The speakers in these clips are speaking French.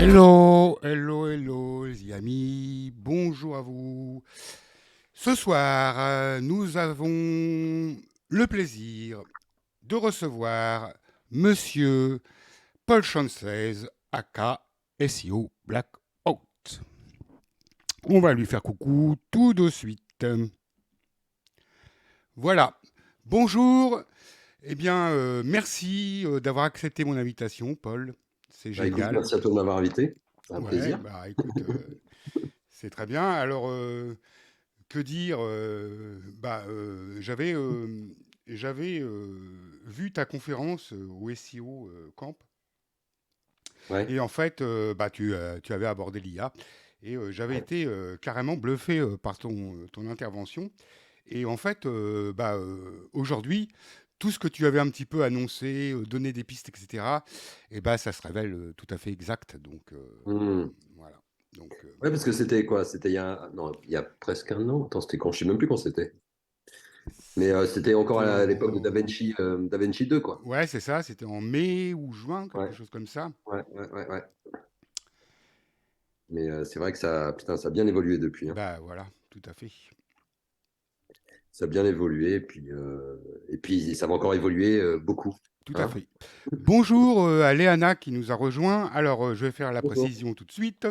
Hello, hello, hello, les amis. Bonjour à vous. Ce soir, nous avons le plaisir de recevoir Monsieur Paul Chancez, aka SEO Blackout. On va lui faire coucou tout de suite. Voilà. Bonjour. Eh bien, merci d'avoir accepté mon invitation, Paul. C'est Bah, écoute, génial. merci à toi de m'avoir invité. C'est un Ouais, plaisir. bah écoute, c'est très bien. Alors, que dire j'avais vu ta conférence au SEO Camp Ouais. et en fait, tu avais abordé l'IA et j'avais Ouais. été carrément bluffé par ton intervention. Et en fait, aujourd'hui, tout ce que tu avais un petit peu annoncé, donné des pistes, etc., et bah, ça se révèle tout à fait exact. Donc, Hmm. voilà. Donc, Ouais, parce que c'était quoi? C'était il y a... Non, il y a presque un an. Attends, c'était quand? Je sais même plus quand c'était. Mais c'était encore c'était à l'époque de en... Da Vinci 2, quoi. Ouais, c'est ça, c'était en mai ou juin, Ouais, quelque chose comme ça. ouais. Mais c'est vrai que ça, putain, ça a bien évolué depuis, hein. Bah voilà, tout à fait. Ça a bien évolué, et puis ça va encore évoluer beaucoup, Tout à hein. fait. Bonjour à Léana qui nous a rejoint. Alors, je vais faire la Bonjour. précision tout de suite.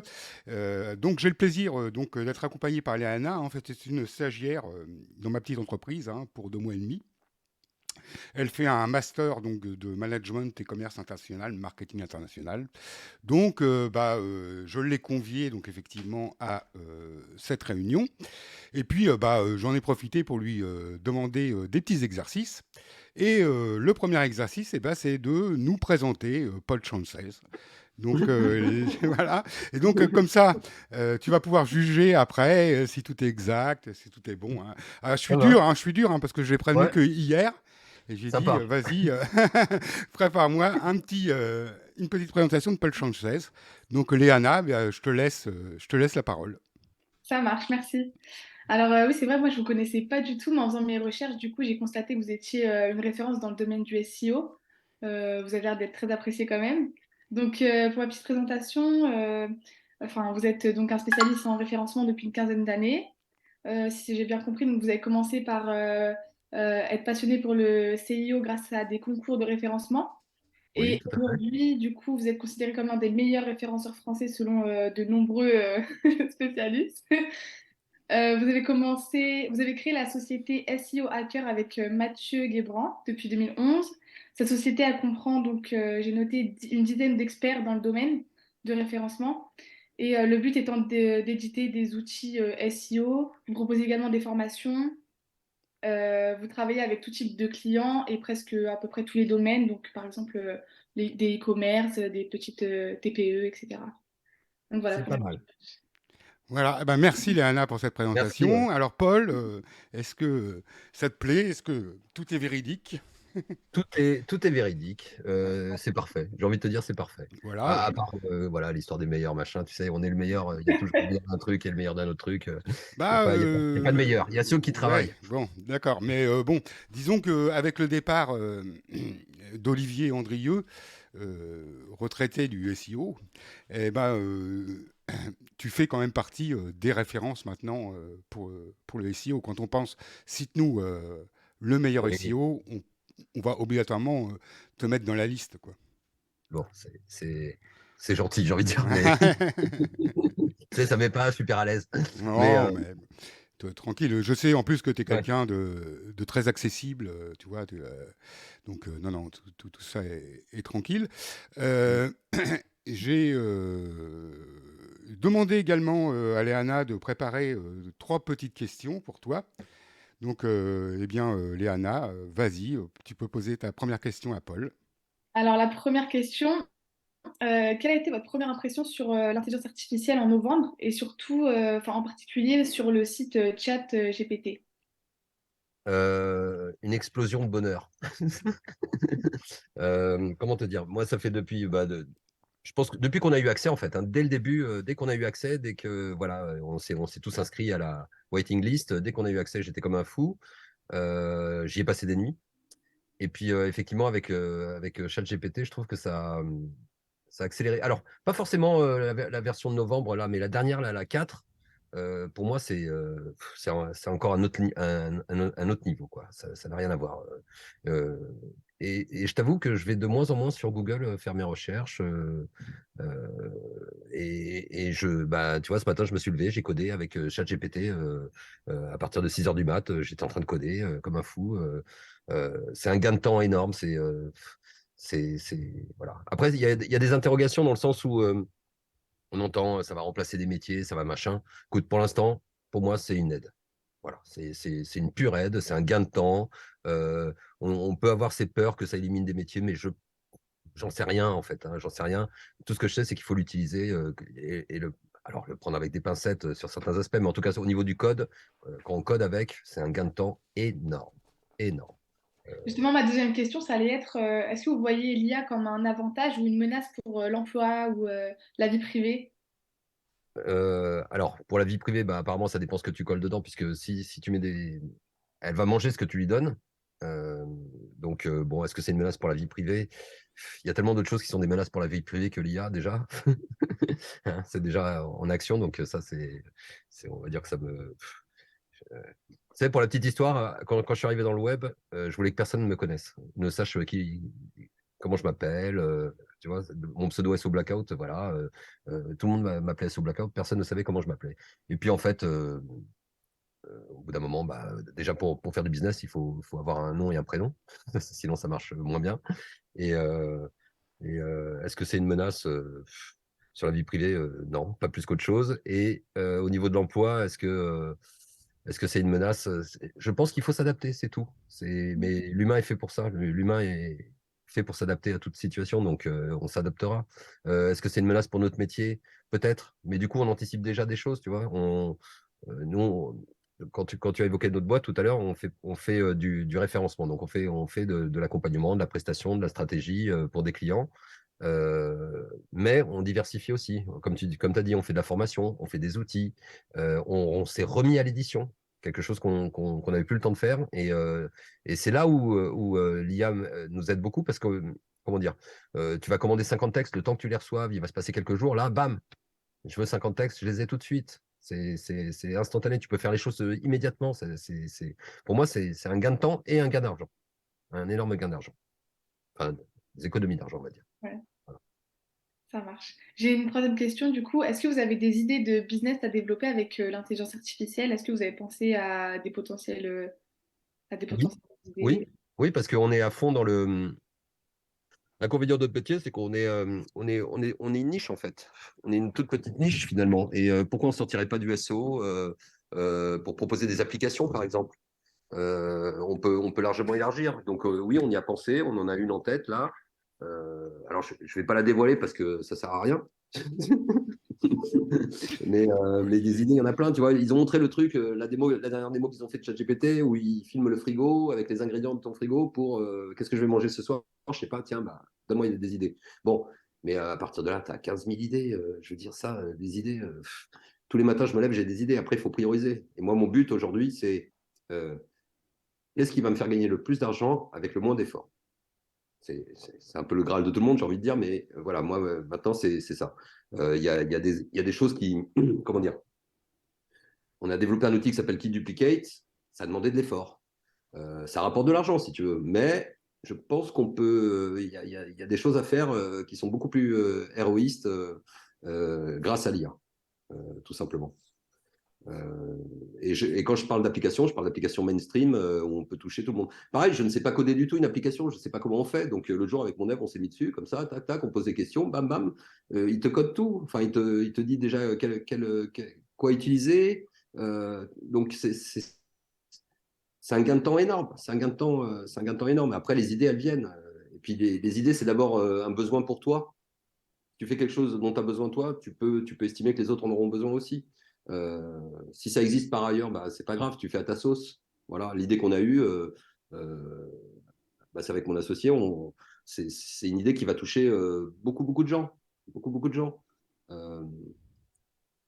Donc, j'ai le plaisir d'être accompagné par Léana. En fait, c'est une stagiaire dans ma petite entreprise pour 2 mois et demi. Elle fait un master donc de management et commerce international, marketing international. Donc, je l'ai conviée donc effectivement à cette réunion. Et puis, j'en ai profité pour lui demander des petits exercices. Et le premier exercice, c'est de nous présenter Paul Chancez. Donc voilà. Et donc comme ça, tu vas pouvoir juger après si tout est exact, si tout est bon. Ah, Ça va. je suis dur parce que je l'ai prévenu Ouais, que hier. Et j'ai dit, sympa. vas-y, prépare-moi une petite présentation de Paul Chancez. Donc Léana, je te laisse la parole. Ça marche, merci. Alors oui, c'est vrai, moi je vous connaissais pas du tout, mais en faisant mes recherches, du coup, j'ai constaté que vous étiez une référence dans le domaine du SEO. Vous avez l'air d'être très apprécié quand même. Donc pour ma petite présentation, enfin, vous êtes donc un spécialiste en référencement depuis une quinzaine d'années. Si j'ai bien compris, donc vous avez commencé par être passionné pour le CIO grâce à des concours de référencement. Oui, Et tout à fait. aujourd'hui, du coup, vous êtes considéré comme un des meilleurs référenceurs français selon de nombreux spécialistes. Vous avez créé la société SEO Hacker avec Mathieu Guébran depuis 2011. Cette société, elle comprend donc, j'ai noté une dizaine d'experts dans le domaine de référencement. Et le but étant d'éditer des outils SEO. Vous proposez également des formations. Vous travaillez avec tout type de clients et presque à peu près tous les domaines. Donc, par exemple, des e-commerce, des petites TPE, etc. Donc voilà C'est pour pas mes... mal. Voilà, eh ben merci Léana pour cette Merci, ouais. présentation. Alors Paul, est-ce que ça te plaît? Est-ce que tout est véridique? Tout est véridique, D'accord. c'est parfait. J'ai envie de te dire, c'est parfait. Voilà, À oui. part, voilà, l'histoire des meilleurs, machin, tu sais, on est le meilleur, il y a toujours le meilleur d'un truc et le meilleur d'un autre truc. Il y a Bah, pas, il y a pas, il y a pas de meilleur. Il y a ceux qui ouais, travaillent. bon, d'accord. Mais bon, disons qu'avec le départ d'Olivier Andrieux, retraité du SEO, eh ben, tu fais quand même partie des références maintenant pour le SEO. Quand on pense, cite-nous le meilleur Oui, SEO, on va obligatoirement te mettre dans la liste, quoi. bon, c'est gentil, j'ai envie de dire, mais tu sais, ça met pas super à l'aise. Mais Non, mais tranquille. Je sais en plus que tu es ouais. quelqu'un de très accessible, tu vois. Donc, non, non, tout ça est tranquille. Euh, j'ai demandé également à Léana de préparer 3 petites questions pour toi. Donc, Léana, vas-y, tu peux poser ta première question à Paul. Alors, la première question, quelle a été votre première impression sur l'intelligence artificielle en novembre et surtout, enfin, en particulier sur le site Chat GPT? Une explosion de bonheur. Comment te dire? Moi, ça fait depuis, je pense que depuis qu'on a eu accès, en fait, hein, dès le début, dès qu'on a eu accès, dès que voilà, on s'est tous inscrits à la waiting list, dès qu'on a eu accès, j'étais comme un fou. J'y ai passé des nuits. Et puis, effectivement, avec ChatGPT, je trouve que ça. ça a accéléré. Alors, pas forcément la version de novembre, là, mais la dernière, là, la 4, pour moi, c'est encore un autre, un autre niveau, quoi. Ça n'a rien à voir. Et je t'avoue que je vais de moins en moins sur Google faire mes recherches. Bah, tu vois, ce matin, je me suis levé, j'ai codé avec ChatGPT à partir de 6 heures du mat. J'étais en train de coder comme un fou. C'est un gain de temps énorme. Voilà. Après, il y a des interrogations dans le sens où on entend ça va remplacer des métiers, ça va machin. Écoute, pour l'instant, pour moi, c'est une aide. Voilà, c'est une pure aide, c'est un gain de temps. On peut avoir ses peurs que ça élimine des métiers, mais j'en sais rien en fait, hein, j'en sais rien. Tout ce que je sais, c'est qu'il faut l'utiliser alors le prendre avec des pincettes sur certains aspects, mais en tout cas au niveau du code, quand on code avec, c'est un gain de temps énorme, énorme. Justement, ma deuxième question, ça allait être, est-ce que vous voyez l'IA comme un avantage ou une menace pour l'emploi ou la vie privée? Alors pour la vie privée, bah, apparemment ça dépend ce que tu colles dedans, puisque si tu mets elle va manger ce que tu lui donnes. Euh, donc bon, est-ce que c'est une menace pour la vie privée? Il y a tellement d'autres choses qui sont des menaces pour la vie privée que l'IA déjà. Hein, c'est déjà en action, donc ça, on va dire que ça me. Tu sais, pour la petite histoire, quand je suis arrivé dans le web, je voulais que personne ne me connaisse, ne sache comment je m'appelle. Tu vois, mon pseudo SO Blackout, voilà. Tout le monde m'appelait SO Blackout, personne ne savait comment je m'appelais. Et puis en fait, au bout d'un moment, bah, déjà pour faire du business, il faut avoir un nom et un prénom, sinon ça marche moins bien. Et, est-ce que c'est une menace sur la vie privée? Non, pas plus qu'autre chose. Et au niveau de l'emploi, est-ce que c'est une menace? Je pense qu'il faut s'adapter, c'est tout. Mais l'humain est fait pour ça. L'humain est fait pour s'adapter à toute situation, donc on s'adaptera. Est-ce que c'est une menace pour notre métier? Peut-être, mais du coup, on anticipe déjà des choses, tu vois. Nous, quand tu as évoqué notre boîte tout à l'heure, on fait du référencement. Donc, on fait de l'accompagnement, de la prestation, de la stratégie pour des clients. Mais on diversifie aussi. Comme tu as dit, on fait de la formation, on fait des outils, on s'est remis à l'édition, quelque chose qu'on n'avait plus le temps de faire. Et c'est là où l'IA nous aide beaucoup parce que, comment dire, tu vas commander 50 textes, le temps que tu les reçoives, il va se passer quelques jours, là, bam, je veux 50 textes, je les ai tout de suite. C'est instantané, tu peux faire les choses immédiatement. Pour moi, c'est un gain de temps et un gain d'argent, un énorme gain d'argent. Enfin, des économies d'argent, on va dire. Ouais, Voilà. ça marche. J'ai une troisième question du coup. Est-ce que vous avez des idées de business à développer avec l'intelligence artificielle? Est-ce que vous avez pensé à des Oui, potentielles oui, idées? oui, parce qu'on est à fond dans le. L'inconvénient de notre métier, c'est qu'on est une niche en fait. On est une toute petite niche finalement. Et pourquoi on ne sortirait pas du SEO pour proposer des applications, par exemple? On peut largement élargir. Donc oui, on y a pensé, on en a une en tête là. Alors je ne vais pas la dévoiler parce que ça ne sert à rien. Mais des idées, il y en a plein. Tu vois, ils ont montré le truc, la dernière démo qu'ils ont fait de ChatGPT, où ils filment le frigo avec les ingrédients de ton frigo pour qu'est-ce que je vais manger ce soir. Je sais pas, tiens, bah, donne-moi des idées. Bon, mais à partir de là, tu as 15 000 idées. Je veux dire ça, des idées. Tous les matins, je me lève, j'ai des idées. Après, il faut prioriser. Et moi, mon but aujourd'hui, c'est euh, qu'est-ce qui va me faire gagner le plus d'argent avec le moins d'efforts. C'est un peu le Graal de tout le monde, j'ai envie de dire, mais voilà, moi, maintenant, c'est ça. Il y a des choses qui, comment dire, on a développé un outil qui s'appelle KeyDuplicate, ça a demandé de l'effort. Ça rapporte de l'argent, si tu veux, mais je pense qu'on peut, il y a des choses à faire qui sont beaucoup plus héroïstes grâce à l'IA, tout simplement. Et quand je parle d'application mainstream où on peut toucher tout le monde. Pareil, je ne sais pas coder du tout une application, je ne sais pas comment on fait. Donc, le jour avec mon dev, on s'est mis dessus, comme ça, tac, tac, on pose des questions, bam, bam. Il te code tout. Enfin, il te dit déjà quoi utiliser. Donc, c'est un gain de temps énorme. C'est un gain de temps énorme. Après, les idées, elles viennent. Et puis, les idées, c'est d'abord un besoin pour toi. Tu fais quelque chose dont tu as besoin toi, tu peux estimer que les autres en auront besoin aussi. Si ça existe par ailleurs, bah, c'est pas grave, tu fais à ta sauce. Voilà, l'idée qu'on a eue, euh, bah, c'est avec mon associé, c'est une idée qui va toucher beaucoup, beaucoup de gens. Beaucoup, beaucoup de gens. Euh,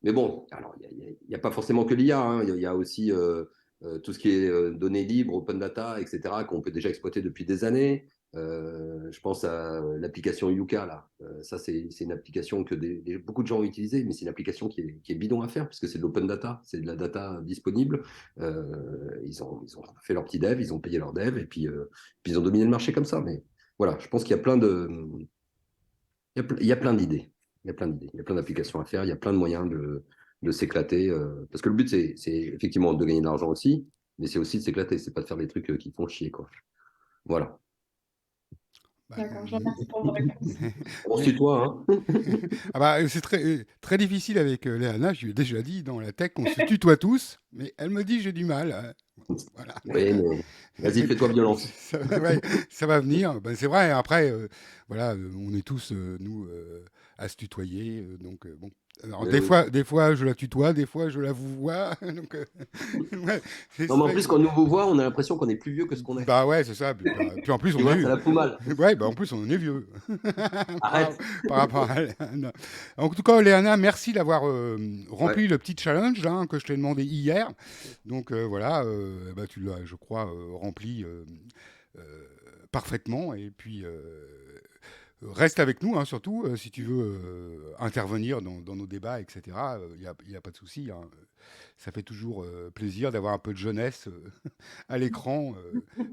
mais bon, alors, il n'y a pas forcément que l'IA, hein. Il y a aussi tout ce qui est données libres, open data, etc., qu'on peut déjà exploiter depuis des années. Je pense à l'application Yuka, là. Ça, c'est une application que beaucoup de gens ont utilisée, mais c'est une application qui est bidon à faire, puisque c'est de l'open data, c'est de la data disponible. Ils ont fait leur petit dev, ils ont payé leur dev, et puis ils ont dominé le marché comme ça. Mais voilà, je pense qu'il y a plein il y a plein d'idées. Il y a plein d'idées. Il y a plein d'applications à faire. Il y a plein de moyens de s'éclater. Parce que le but, c'est effectivement de gagner de l'argent aussi, mais c'est aussi de s'éclater. C'est pas de faire des trucs qui font chier, quoi. Voilà. Bah, D'accord, je vous remercie pour vos réponses. On se tutoie, hein. ah bah, c'est très difficile avec Léana, je lui ai déjà dit dans la tech, on se tutoie tous, mais elle me dit j'ai du mal. Voilà. Oui, mais vas-y, fais-toi violence. Ouais, ça va venir. Ben, c'est vrai, après, voilà, on est tous, nous, à se tutoyer. Donc, bon. Alors, Oui, oui. des fois, je la tutoie, des fois, je la vous vois. Donc, ouais, Non, mais en vrai plus, quand on nous voit, on a l'impression qu'on est plus vieux que ce qu'on est. bah ouais, c'est ça. Puis en plus, Tu on vois, est, ça la fout mal. ouais, bah en plus, on est vieux par, Arrête. par rapport à Léana. En tout cas, Léana, merci d'avoir Ouais. rempli le petit challenge hein, que je t'ai demandé hier. Donc voilà, bah, tu l'as, je crois, rempli euh, parfaitement. Et puis, reste avec nous, hein, surtout, si tu veux intervenir dans nos débats, etc. Il y a pas de souci. Hein. Ça fait toujours plaisir d'avoir un peu de jeunesse à l'écran,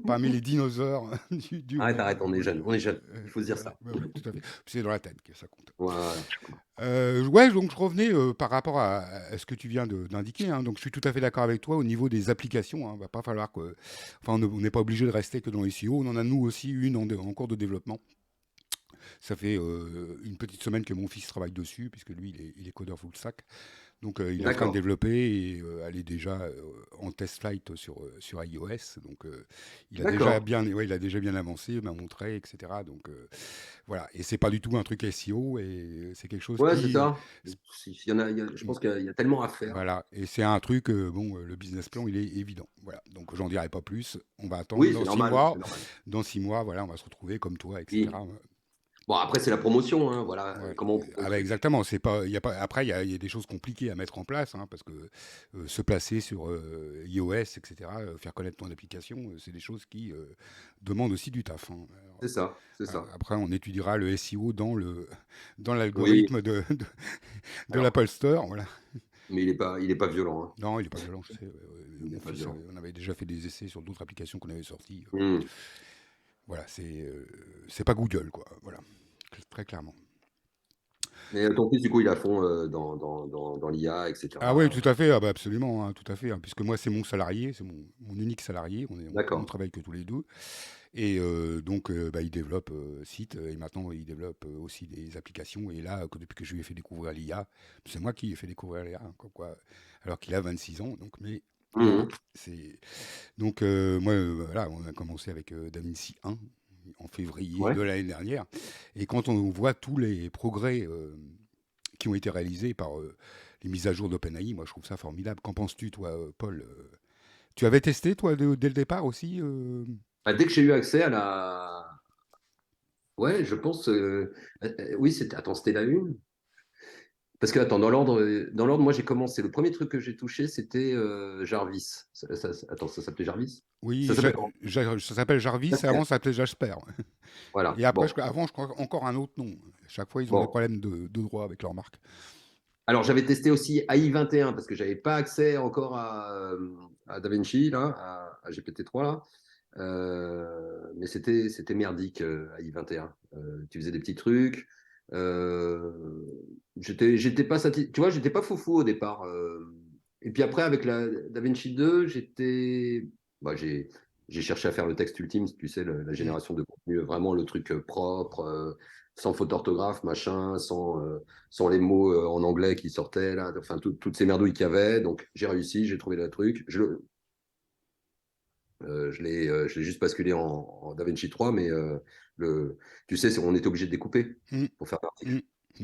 parmi les dinosaures du Arrête, web. arrête, on est jeune. On est jeune. Il faut se dire Voilà, ça. ouais, ouais, tout à fait. Puis c'est dans la tête que ça compte. Voilà. Ouais, donc je revenais par rapport à ce que tu viens d'indiquer. Hein. Donc je suis tout à fait d'accord avec toi au niveau des applications. Hein. Va pas falloir que, enfin, on n'est pas obligé de rester que dans les SEO. On en a nous aussi une en cours de développement. Ça fait une petite semaine que mon fils travaille dessus, puisque lui, il est codeur full stack. Donc il est en train de D'accord. développer et elle est déjà en test flight sur iOS. Donc D'accord. ouais, il a déjà bien avancé, il m'a montré, etc. Donc voilà, et c'est pas du tout un truc SEO et c'est quelque chose Ouais, c'est qui ça. Je pense qu'il y a tellement à faire. voilà, et c'est un truc bon, le business plan il est évident. Voilà, donc j'en dirai pas plus. On va attendre Oui, dans c'est six normal. mois. C'est normal. Dans 6 mois, voilà, on va se retrouver comme toi, Oui. etc. Bon, après, c'est la promotion, hein, voilà. Ouais. Comment on prend le Ah bah truc. exactement, c'est pas, y a pas, après il y a des choses compliquées à mettre en place, hein, parce que se placer sur iOS, etc., faire connaître ton application, c'est des choses qui demandent aussi du taf. Hein. Alors, C'est ça. C'est voilà. ça. Après, on étudiera le SEO dans Oui. l'algorithme de Alors, l'Apple Store. Voilà. mais il est pas violent, hein. Non, il n'est pas violent, je sais. Il n'est Mon pas fils, violent. on avait déjà fait des essais sur d'autres applications qu'on avait sorties. Hmm. Voilà, c'est pas Google, quoi. Voilà, très clairement. Mais ton fils, du coup, il est à fond dans l'IA, Ah oui, etc. tout à fait, ah bah absolument, hein, tout à fait, hein, puisque moi c'est mon salarié, c'est mon unique salarié, on D'accord. travaille que tous les deux, et donc bah, il développe site, et maintenant il développe aussi des applications, et là, depuis que je lui ai fait découvrir l'IA, c'est moi qui lui ai fait découvrir l'IA, hein, quoi, alors qu'il a 26 ans, donc mais voilà, Mhm. c'est donc moi voilà, on a commencé avec DaVinci 1 en février Ouais. de l'année dernière, et quand on voit tous les progrès qui ont été réalisés par les mises à jour d'OpenAI. Moi, je trouve ça formidable. Qu'en penses-tu, toi, Paul Tu avais testé, toi, dès le départ aussi Bah, dès que j'ai eu accès à la. Ouais, je pense. Oui, Attends, c'était la une. Parce que, attends, dans l'ordre, moi j'ai commencé. Le premier truc que j'ai touché, c'était Jarvis. Attends, ça s'appelait Jarvis? Ça Oui, s'appelle comment? ça s'appelle Jarvis, et avant, ça s'appelait Jasper. Voilà. Et après, Bon. avant, je crois encore un autre nom. Chaque fois, ils ont des Bon. problèmes de droit avec leur marque. Alors, j'avais testé aussi AI 21 parce que j'avais pas accès encore à DaVinci, là, à GPT-3, là. Mais c'était merdique, AI 21. Tu faisais des petits trucs. Euh, j'étais pas tu vois, j'étais pas foufou au départ. Et puis après, avec la DaVinci 2, bah, j'ai cherché à faire le texte ultime, tu sais, la Mm. génération de contenu, vraiment le truc propre, sans faute d'orthographe, machin, sans les mots en anglais qui sortaient, là, enfin, toutes ces merdouilles qu'il y avait. Donc, j'ai réussi, j'ai trouvé le truc. Je l'ai juste basculé en DaVinci 3, mais tu sais, on était obligé de découper Mm. pour faire l'article. Mm.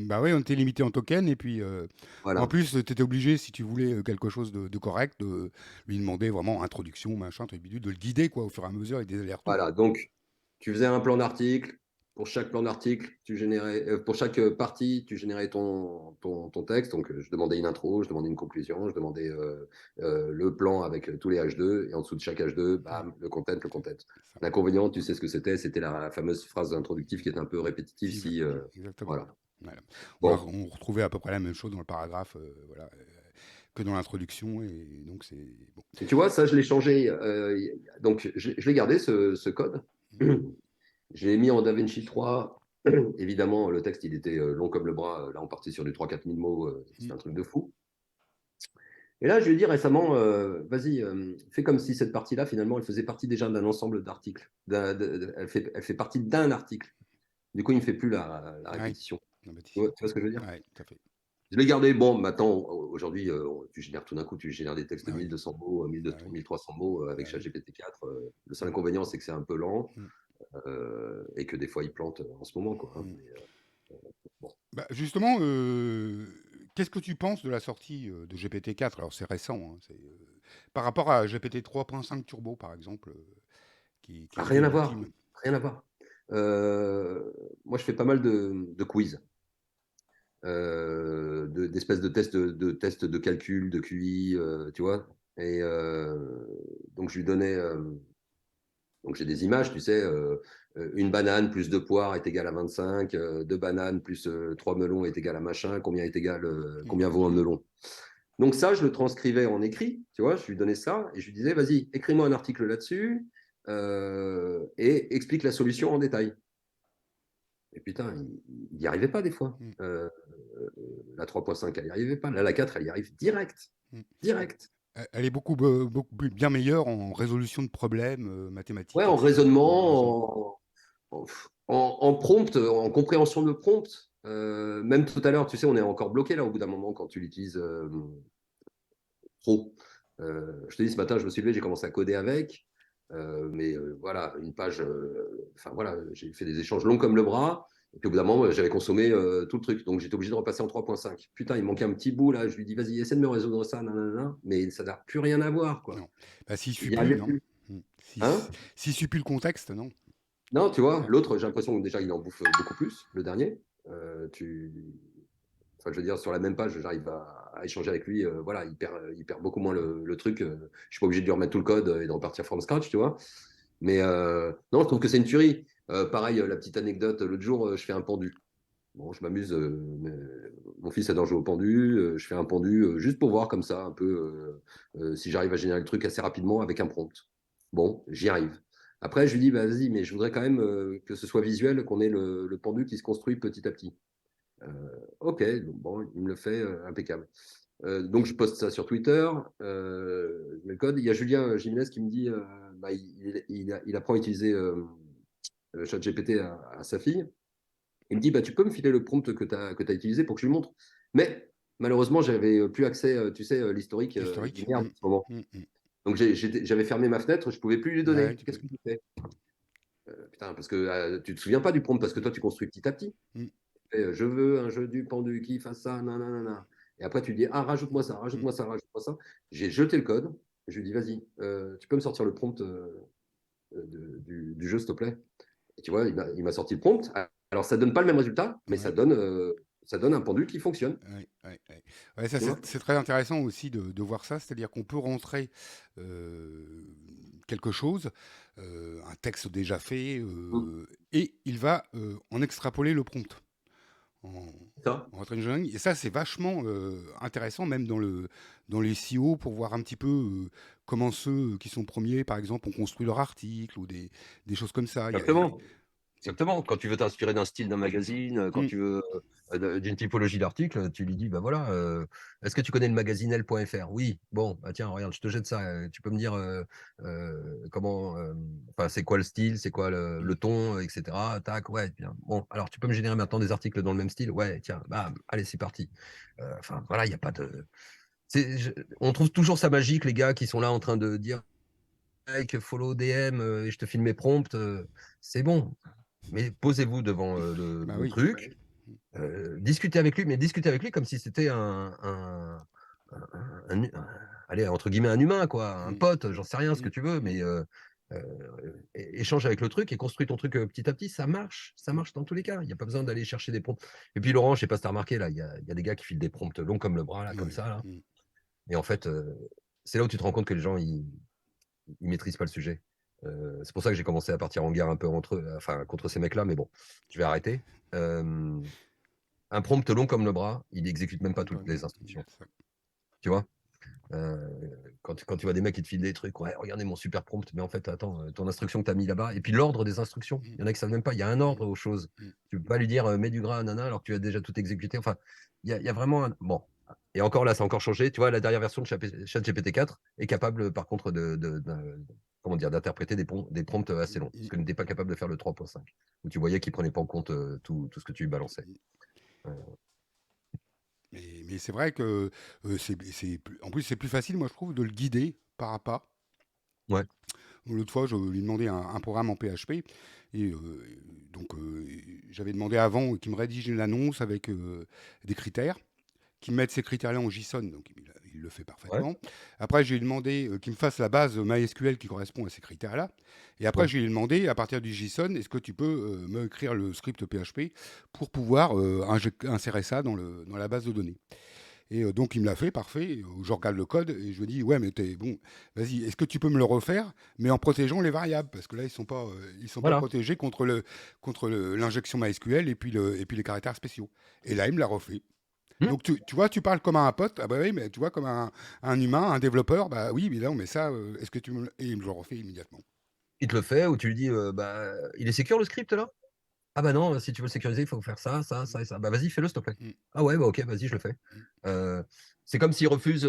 Bah oui, on était limité en token, et puis en Voilà. plus, tu étais obligé, si tu voulais quelque chose de correct, de lui demander vraiment introduction, machin, truc bidule, de le guider, quoi, au fur et à mesure, avec des allers-retours. Voilà. Donc, tu faisais un plan d'article, pour chaque plan d'article, pour chaque partie, tu générais ton texte. Donc, je demandais une intro, je demandais une conclusion, je demandais le plan avec tous les H2, et en dessous de chaque H2, bam, le content, le content. Ça. L'inconvénient, tu sais ce que c'était la fameuse phrase introductive qui est un peu répétitive. Exactement. Voilà. Voilà. Bon. On retrouvait à peu près la même chose dans le paragraphe, voilà, que dans l'introduction, et donc c'est bon. Et tu vois, ça, je l'ai changé. Donc, je l'ai gardé, ce code. Je l'ai mis en DaVinci 3. Évidemment, le texte, il était long comme le bras. Là, on partait sur du 3-4 000 mots. C'était un truc de fou. Et là, je lui ai dit récemment, vas-y, fais comme si cette partie-là, finalement, elle faisait partie déjà d'un ensemble d'articles. Elle fait partie d'un article. Du coup, il ne me fait plus la répétition. Tu vois ce que je veux dire? Oui, tout à fait. Je l'ai gardé. Bon, maintenant, aujourd'hui, tu génères tout d'un coup, tu génères des textes de Ah oui. 1200 mots, 1300 mots avec Ah oui. ChatGPT-4. Le seul inconvénient, c'est que c'est un peu lent et que des fois, il plante en ce moment, quoi. Hein. Mais, bon. Bah, justement, qu'est-ce que tu penses de la sortie de GPT-4? Alors, c'est récent, hein, par rapport à GPT 3.5 Turbo, par exemple, qui est Rien à voir. l'ultime. Rien à voir. Moi, je fais pas mal de quiz. D'espèces de tests de calcul, de QI, tu vois. Et donc, je lui donnais. Donc, j'ai des images, tu sais. Une banane plus deux poires est égale à 25. Deux bananes plus trois melons est égal à machin. Combien vaut un melon? Donc, ça, je le transcrivais en écrit, tu vois. Je lui donnais ça et je lui disais, vas-y, écris-moi un article là-dessus et explique la solution en détail. Et putain, il n'y arrivait pas des fois. La 3.5, elle n'y arrivait pas. Là, la 4, elle y arrive direct. Direct. Elle est beaucoup bien meilleure en résolution de problèmes Ouais, mathématiques, en etc. raisonnement, en prompt, en compréhension de prompt. Même tout à l'heure, tu sais, on est encore bloqué là au bout d'un moment quand tu l'utilises trop. Je te dis, ce matin, je me suis levé, j'ai commencé à coder avec. Mais voilà, une page. Enfin voilà, j'ai fait des échanges longs comme le bras. Et puis au bout d'un moment, j'avais consommé tout le truc. Donc j'étais obligé de repasser en 3.5. Putain, il manquait un petit bout là. Je lui dis, vas-y, essaie de me résoudre ça. Nanana. Mais ça n'a plus rien à voir, quoi. Non. Bah, s'il Il suit n'y plus, arrivait non. plus. Hein? S'il suit plus le contexte, non. Non, tu vois, Ouais. l'autre, j'ai l'impression que déjà, il en bouffe beaucoup plus, le dernier. Enfin, je veux dire, sur la même page, j'arrive à échanger avec lui. Voilà, il perd beaucoup moins le truc. Je ne suis pas obligé de lui remettre tout le code et de repartir from scratch, tu vois. Mais non, je trouve que c'est une tuerie. Pareil, la petite anecdote, l'autre jour, je fais un pendu. Bon, je m'amuse. Mon fils adore jouer au pendu. Je fais un pendu juste pour voir comme ça, un peu, si j'arrive à générer le truc assez rapidement avec un prompt. Bon, j'y arrive. Après, je lui dis, bah, vas-y, mais je voudrais quand même que ce soit visuel, qu'on ait le pendu qui se construit petit à petit. Ok, bon, il me le fait impeccable. Donc, je poste ça sur Twitter, je mets le code. Il y a Julien Jiménez qui me dit bah, il apprend à utiliser ChatGPT à sa fille. Il me dit bah, tu peux me filer le prompt que tu as utilisé pour que je lui montre. Mais malheureusement, j'avais plus accès, tu sais, l'historique, Historique. il merde en ce moment. Donc, j'avais fermé ma fenêtre, je ne pouvais plus lui donner. Ouais, tu Qu'est-ce peux. que tu fais? Putain, parce que tu ne te souviens pas du prompt, parce que toi, tu construis petit à petit. Je veux un jeu du pendu qui fasse ça, nanana. Et après, tu dis, ah, rajoute-moi ça, rajoute-moi ça, rajoute-moi ça. J'ai jeté le code. Je lui dis, vas-y, tu peux me sortir le prompt du jeu, s'il te plaît. Et tu vois, il m'a sorti le prompt. Alors, ça ne donne pas le même résultat, mais Ouais. ça donne un pendu qui fonctionne. Ouais, ça, Tu vois. c'est très intéressant aussi de voir ça, c'est-à-dire qu'on peut rentrer quelque chose, un texte déjà fait, et il va en extrapoler le prompt. En, Ça. en entraîning. Et ça, c'est vachement intéressant, même dans les SEO, pour voir un petit peu comment ceux qui sont premiers, par exemple, ont construit leur article ou des choses comme ça. Exactement. Exactement. Quand tu veux t'inspirer d'un style d'un magazine, quand Mm. tu veux d'une typologie d'article, tu lui dis, bah voilà, est-ce que tu connais le magazine L.fr? Oui. Bon, bah tiens, regarde, je te jette ça. Tu peux me dire comment, enfin, c'est quoi le style, c'est quoi le ton, etc. Tac, ouais, bien. Bon, alors tu peux me générer maintenant des articles dans le même style? Ouais, tiens, bam, allez, c'est parti. Enfin, voilà, il n'y a pas de. On trouve toujours ça magique, les gars qui sont là en train de dire like, follow, DM, et je te filme mes prompts. C'est bon. Mais posez-vous devant Bah le oui. truc, discutez avec lui, mais discutez avec lui comme si c'était allez, entre guillemets, un humain, quoi, un Mm. pote, j'en sais rien, ce que Mm. tu veux, mais échange avec le truc et construis ton truc petit à petit, ça marche dans tous les cas. Il n'y a pas besoin d'aller chercher des prompts. Et puis Laurent, je sais pas si tu as remarqué, là, il y a des gars qui filent des prompts longs comme le bras, là, comme Ouais. ça, là. Et en fait, c'est là où tu te rends compte que les gens, ils maîtrisent pas le sujet. C'est pour ça que j'ai commencé à partir en guerre un peu contre ces mecs-là, mais bon, je vais arrêter. Un prompt long comme le bras, il exécute même pas toutes les instructions. Tu vois? Quand tu vois des mecs qui te filent des trucs, ouais, regardez mon super prompt, mais en fait, attends, ton instruction que tu as mis là-bas, et puis l'ordre des instructions. Il y en a qui savent même pas, il y a un ordre aux choses. Tu peux pas lui dire mets du gras, nana, alors que tu as déjà tout exécuté. Enfin, il y a vraiment un. Bon. Et encore là, ça a encore changé. Tu vois, la dernière version de ChatGPT 4 est capable, par contre, comment dire, d'interpréter des prompts assez longs. Ce que n'était pas capable de faire le 3.5, où tu voyais qu'il prenait pas en compte tout ce que tu lui balançais. Mais c'est vrai que en plus c'est plus facile, moi je trouve, de le guider pas à pas. Ouais. L'autre fois, je lui demandais un programme en PHP et donc j'avais demandé avant qu'il me rédige une annonce avec des critères, qu'il mette ces critères-là en JSON, donc il le fait Ouais. parfaitement. Après, j'ai demandé qu'il me fasse la base MySQL qui correspond à ces critères-là. Et après, Ouais. j'ai demandé, à partir du JSON, est-ce que tu peux me écrire le script PHP pour pouvoir insérer ça dans la base de données. Et donc, il me l'a fait, parfait. Je regarde le code et je me dis, ouais, mais t'es bon, vas-y, est-ce que tu peux me le refaire, mais en protégeant les variables, parce que là, ils sont pas Voilà. protégés contre l'injection MySQL et puis les caractères spéciaux. Et là, il me l'a refait. Donc tu vois, tu parles comme à un pote, ah bah oui, mais tu vois, comme un humain, un développeur, bah oui, mais là, mais ça, est-ce que tu me... Et il me le refait immédiatement. Il te le fait, ou tu lui dis bah, il est secure le script là? Ah bah non, si tu veux le sécuriser, il faut faire ça, ça, ça et ça. Bah vas-y, fais-le, s'il te plaît. Mm, Ah ouais, bah ok, vas-y, je le fais. mm, C'est comme s'il refuse.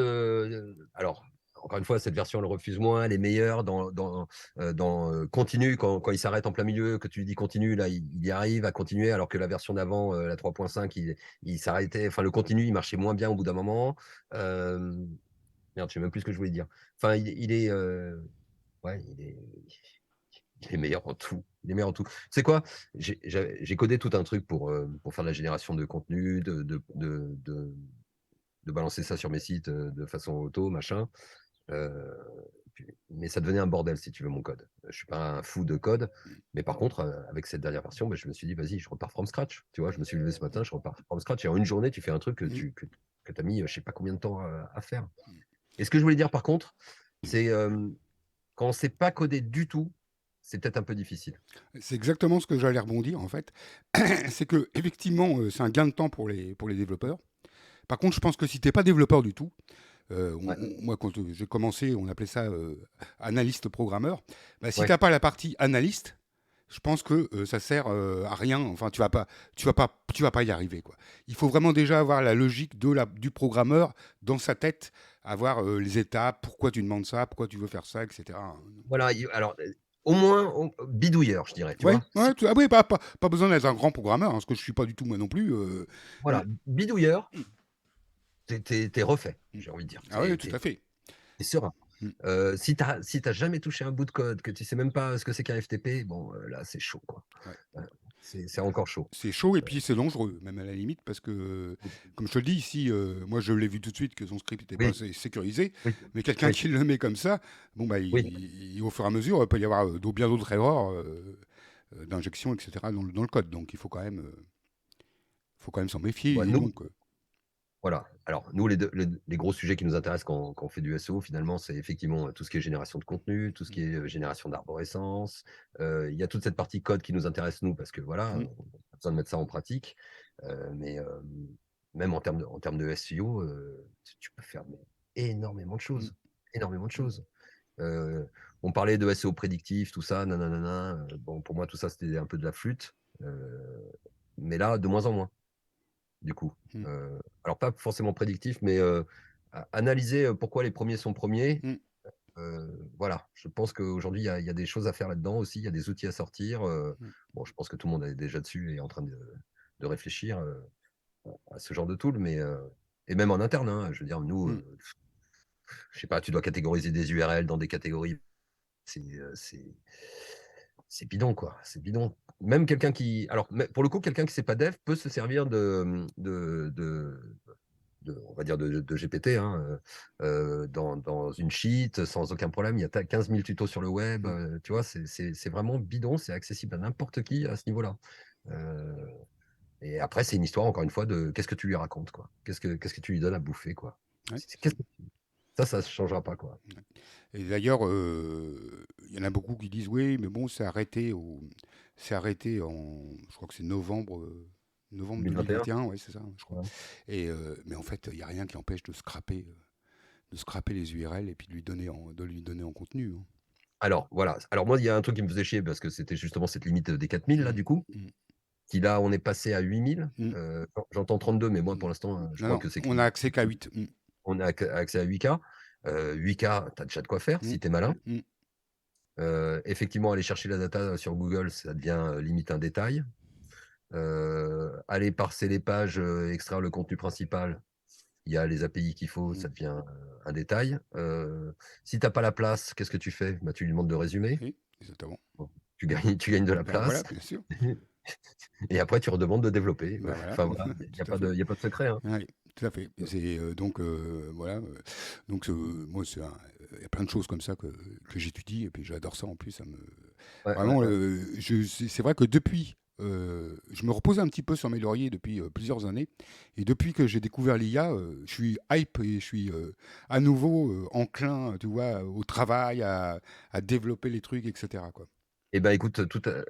Alors, encore une fois, cette version, elle refuse moins, elle est meilleure dans continue, quand il s'arrête en plein milieu, que tu lui dis continue, là, il y arrive à continuer, alors que la version d'avant, la 3.5, il s'arrêtait. Enfin, le continu, il marchait moins bien au bout d'un moment. Euh, Merde, je sais même plus ce que je voulais dire. Enfin, il est. Ouais, il est meilleur en tout. Il est meilleur en tout. C'est quoi? J'ai codé tout un truc pour faire de la génération de contenu, de balancer ça sur mes sites de façon auto, machin. Euh, mais ça devenait un bordel, si tu veux, mon code. Je suis pas un fou de code, mais par contre, avec cette dernière version, bah, je me suis dit, vas-y, je repars from scratch. Tu vois, je me suis levé ce matin, je repars from scratch. Et en une journée, tu fais un truc mm, que tu as mis, je sais pas combien de temps à faire. Et ce que je voulais dire, par contre, c'est quand on ne sait pas coder du tout, c'est peut-être un peu difficile. C'est exactement ce que j'allais rebondir, en fait. C'est que, effectivement, c'est un gain de temps pour les développeurs. Par contre, je pense que si tu n'es pas développeur du tout, Ouais, moi, quand j'ai commencé, on appelait ça analyste programmeur. Bah, si tu ouais. n'as pas la partie analyste, je pense que ça sert à rien. Enfin, tu vas pas y arriver, quoi. Il faut vraiment déjà avoir la logique du programmeur dans sa tête, avoir les étapes, pourquoi tu demandes ça, pourquoi tu veux faire ça, etc. Voilà, alors, au moins, bidouilleur, je dirais, tu Ouais, vois. ouais, ah oui, pas besoin d'être un grand programmeur, hein, ce que je suis pas du tout moi non plus. Voilà, bidouilleur, t'es refait, Mm. j'ai envie de dire. Ah oui, tout à fait. T'es serein. Mm. Si t'as jamais touché un bout de code, que tu sais même pas ce que c'est qu'un FTP, bon, là, c'est chaud, quoi. Ouais. Euh, c'est encore chaud. C'est chaud et puis c'est dangereux, même à la limite, parce que, comme je te le dis ici, moi je l'ai vu tout de suite que son script n'était pas Oui, sécurisé, oui, mais quelqu'un oui, qui le met comme ça, bon, bah, oui. au fur et à mesure, il peut y avoir bien d'autres erreurs d'injection, etc. Dans le code. Donc il faut quand même s'en méfier. Ouais, Et nous, donc, voilà. Alors, nous, les gros sujets qui nous intéressent quand on fait du SEO, finalement, c'est effectivement tout ce qui est génération de contenu, tout ce qui est génération d'arborescence. Il y a toute cette partie code qui nous intéresse, nous, parce que voilà, mm, on a besoin de mettre ça en pratique. Mais même en termes de SEO, tu peux faire énormément de mm, choses. Énormément de choses. Euh, on parlait de SEO prédictif, tout ça, nanana. Bon, pour moi, tout ça, c'était un peu de la flûte. Mais là, de moins en moins du coup. mm, Alors, pas forcément prédictif, mais analyser pourquoi les premiers sont premiers. mm, Voilà, je pense qu'aujourd'hui, il y a des choses à faire là-dedans aussi, il y a des outils à sortir. mm, Bon, je pense que tout le monde est déjà dessus et est en train de réfléchir à ce genre de tool, mais et même en interne, hein, je veux dire, nous, mm. je sais pas, tu dois catégoriser des URL dans des catégories. C'est c'est bidon, quoi. C'est bidon. Même quelqu'un qui. Alors, pour le coup, quelqu'un qui ne sait pas dev peut se servir on va dire de GPT, hein, dans une sheet sans aucun problème. Il y a 15 000 tutos sur le web. Tu vois, c'est vraiment bidon. C'est accessible à n'importe qui à ce niveau-là. Euh, et après, c'est une histoire, encore une fois, de qu'est-ce que tu lui racontes, quoi. Qu'est-ce que tu lui donnes à bouffer, quoi. Ouais. Ça ne changera pas, quoi. Et d'ailleurs, il y en a beaucoup qui disent oui, mais bon, c'est arrêté je crois que c'est novembre 2021. 2021, ouais, c'est ça, je crois. Ouais. Mais en fait, il n'y a rien qui empêche de scraper les URL et puis de lui donner en contenu, hein. Alors, voilà. Alors, moi, il y a un truc qui me faisait chier parce que c'était justement cette limite des 4000, là, Mm, du coup. mm, Qui là, on est passé à 8000. mm, J'entends 32, mais moi, mm. pour l'instant, je Non, crois non, que c'est on a accès qu'à 8. on a accès à 8K. 8K, tu as déjà de quoi faire Mm, si tu es malin. mm, Effectivement, aller chercher la data sur Google, ça devient limite un détail. Aller parser les pages, extraire le contenu principal, il y a les API qu'il faut, mm. ça devient un détail. Si tu n'as pas la place, qu'est-ce que tu fais? Bah, tu lui demandes de résumer. Oui, exactement. Bon, tu gagnes de la Ben voilà, place. bien sûr. Et après, tu redemandes de développer. Ben voilà, Enfin, voilà, il n'y a tout à pas fait. de, il y a pas de secret, hein. Oui, tout à fait. C'est donc voilà. Donc moi, il y a plein de choses comme ça que j'étudie et puis j'adore ça en plus. Ça me Ouais, ouais, vraiment, ouais. c'est vrai que depuis, je me repose un petit peu sur mes lauriers depuis plusieurs années et depuis que j'ai découvert l'IA, je suis hype et je suis à nouveau enclin, tu vois, au travail, à développer les trucs, etc. quoi. Eh ben, écoute,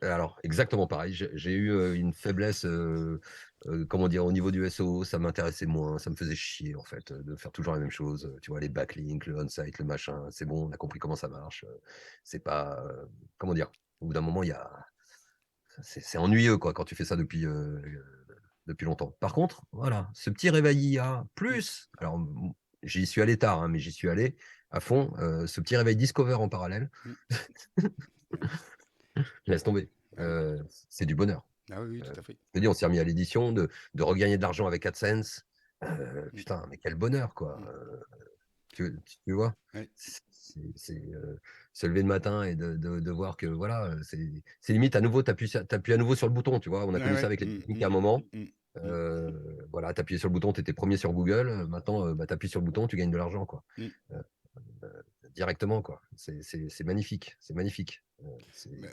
alors exactement pareil. J'ai eu une faiblesse, comment dire, au niveau du SEO, ça m'intéressait moins, ça me faisait chier en fait de faire toujours la même chose. Tu vois, les backlinks, le on-site, le machin, c'est bon, on a compris comment ça marche. C'est pas, comment dire, au bout d'un moment, c'est ennuyeux quoi quand tu fais ça depuis longtemps. Par contre, voilà, ce petit réveil IA Mm. plus, alors j'y suis allé tard, hein, mais j'y suis allé à fond. Ce petit réveil Discover en parallèle, Mm. laisse tomber. Ah oui, C'est du bonheur. ah oui, oui, Euh, tout à fait. je te dis, on s'est remis à l'édition, de regagner de l'argent avec AdSense. Mm. Putain, mais quel bonheur, quoi. Mm. Tu vois, Ouais. c'est se lever le matin et de voir que voilà, c'est limite à nouveau, tu appuies à nouveau sur le bouton, tu vois. On a Ouais, connu ça ouais. avec les Mm, techniques à mm, un moment. mm, mm, Voilà, tu appuyais sur le bouton, tu étais premier sur Google. Maintenant, bah, tu appuies sur le bouton, tu gagnes de l'argent, quoi. mm. Euh, Directement, quoi. C'est magnifique. C'est magnifique.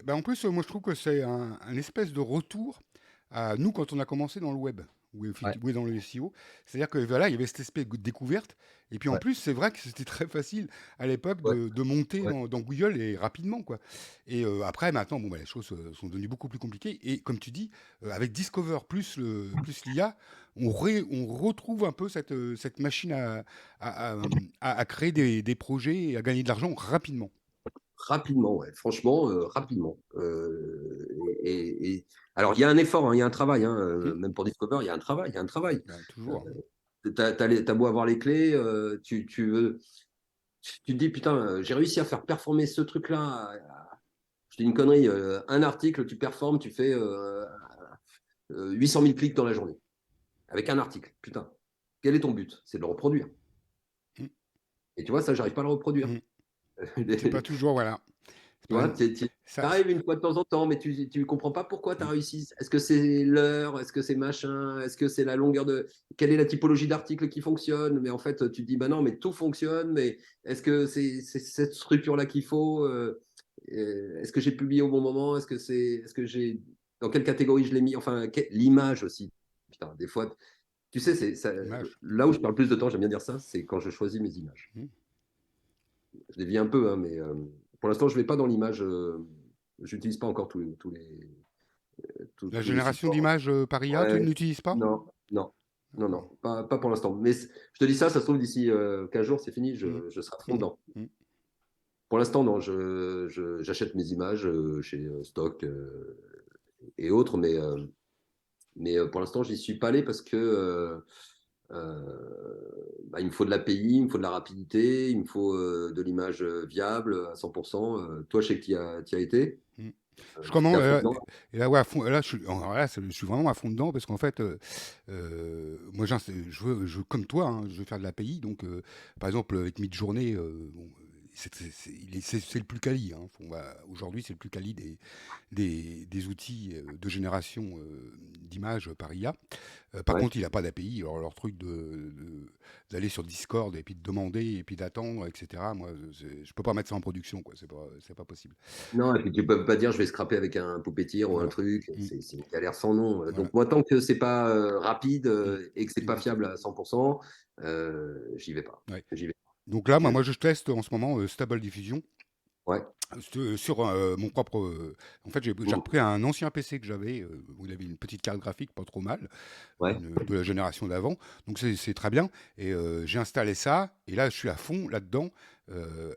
Ben, en plus, moi je trouve que c'est un espèce de retour à nous quand on a commencé dans le web Ouais, ou dans le SEO. C'est-à-dire que voilà, il y avait cette espèce de découverte. Et puis en ouais, plus, c'est vrai que c'était très facile à l'époque ouais, de monter ouais. dans Google et rapidement, quoi. Et après, maintenant, bon, ben, les choses sont devenues beaucoup plus compliquées. Et comme tu dis, avec Discover plus l'IA, on retrouve un peu cette machine à, à- à créer des projets et à gagner de l'argent rapidement. Rapidement, ouais. Franchement, rapidement. Alors, il y a un effort, hein, il y a un travail, hein, Hmm. même pour Discover, il y a un travail, il y a un travail. Ben, Euh, toujours. t'as beau avoir les clés, tu te dis, putain, j'ai réussi à faire performer ce truc-là. Je te dis une connerie, un article, tu performes, tu fais 800 000 clics dans la journée. Avec un article, putain. Quel est ton but? C'est de le reproduire. Hmm. Et tu vois, ça, j'arrive pas à le reproduire. Hmm. C'est pas toujours, voilà. C'est Tu pas vois, une- tu ça, arrives une fois de temps en temps, mais tu ne comprends pas pourquoi tu as mm, réussi. Est-ce que c'est l'heure? Est-ce que c'est machin? Est-ce que c'est la longueur de. Quelle est la typologie d'article qui fonctionne? Mais en fait, tu te dis, bah non, mais tout fonctionne, mais est-ce que c'est cette structure-là qu'il faut? Est-ce que j'ai publié au bon moment? Est-ce que j'ai. Dans quelle catégorie je l'ai mis? Enfin, l'image aussi. Putain, des fois, tu sais, image. là où je parle plus de temps, j'aime bien dire ça, c'est quand je choisis mes images. Mm. Je dévie un peu, hein, mais pour l'instant, je ne vais pas dans l'image. Je n'utilise pas encore La tous les génération supports. d'images par IA, tu ne Ouais, l'utilises pas? non, non, non, D'accord. non, pas pour l'instant. Mais je te dis ça, ça se trouve d'ici 15 jours, c'est fini, Mm. je serai à fond dedans. Mm. Pour l'instant, non, j'achète mes images chez Stock et autres, mais pour l'instant, j'y suis pas allé parce que bah, il me faut de l'API, il me faut de la rapidité, il me faut de l'image viable à 100%. Toi, je sais que tu y as été. Mm. Je T'es commence, à fond dedans. et là, ouais, à fond, là, alors là, je suis vraiment à fond dedans parce qu'en fait, moi, comme toi, hein, je veux faire de l'API. Donc, par exemple, avec Midjourney, bon, c'est le plus quali. Hein. Aujourd'hui, c'est le plus quali des outils de génération d'images par IA. Par Ouais. contre, il n'a pas d'API. Alors, leur truc d'aller sur Discord et puis de demander et puis d'attendre, etc. Moi, je peux pas mettre ça en production, quoi. C'est pas possible. Non, et puis tu peux pas dire je vais scraper avec un Puppeteer ou un Voilà. truc, Mm. c'est une galère sans nom. Voilà. Donc moi, tant que c'est pas rapide Mm. et que c'est pas fiable à 100%, j'y vais pas. Ouais. J'y vais. Donc là, Je- moi, je teste en ce moment Stable Diffusion. Ouais. Sur mon propre. En fait, j'ai Mm. repris un ancien PC que j'avais, où il avait une petite carte graphique, pas trop mal, Ouais. de la génération d'avant. Donc c'est très bien. Et j'ai installé ça. Et là, je suis à fond là-dedans.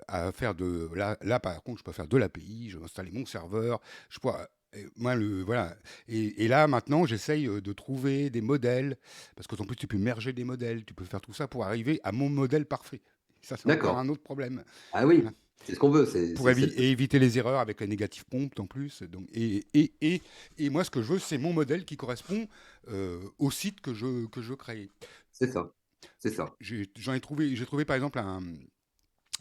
À faire de. Là, par contre, je peux faire de l'API. Je vais installer mon serveur. Je peux. Moi, voilà. Et là, maintenant, j'essaye de trouver des modèles. Parce que en plus, tu peux merger des modèles. Tu peux faire tout ça pour arriver à mon modèle parfait. Ça, c'est encore D'accord. un autre problème. Ah Voilà. oui, c'est ce qu'on veut. Pour éviter les erreurs avec la négative prompt en plus. Donc, et moi, ce que je veux, c'est mon modèle qui correspond au site que je veux créer. C'est ça. C'est ça. J'ai trouvé par exemple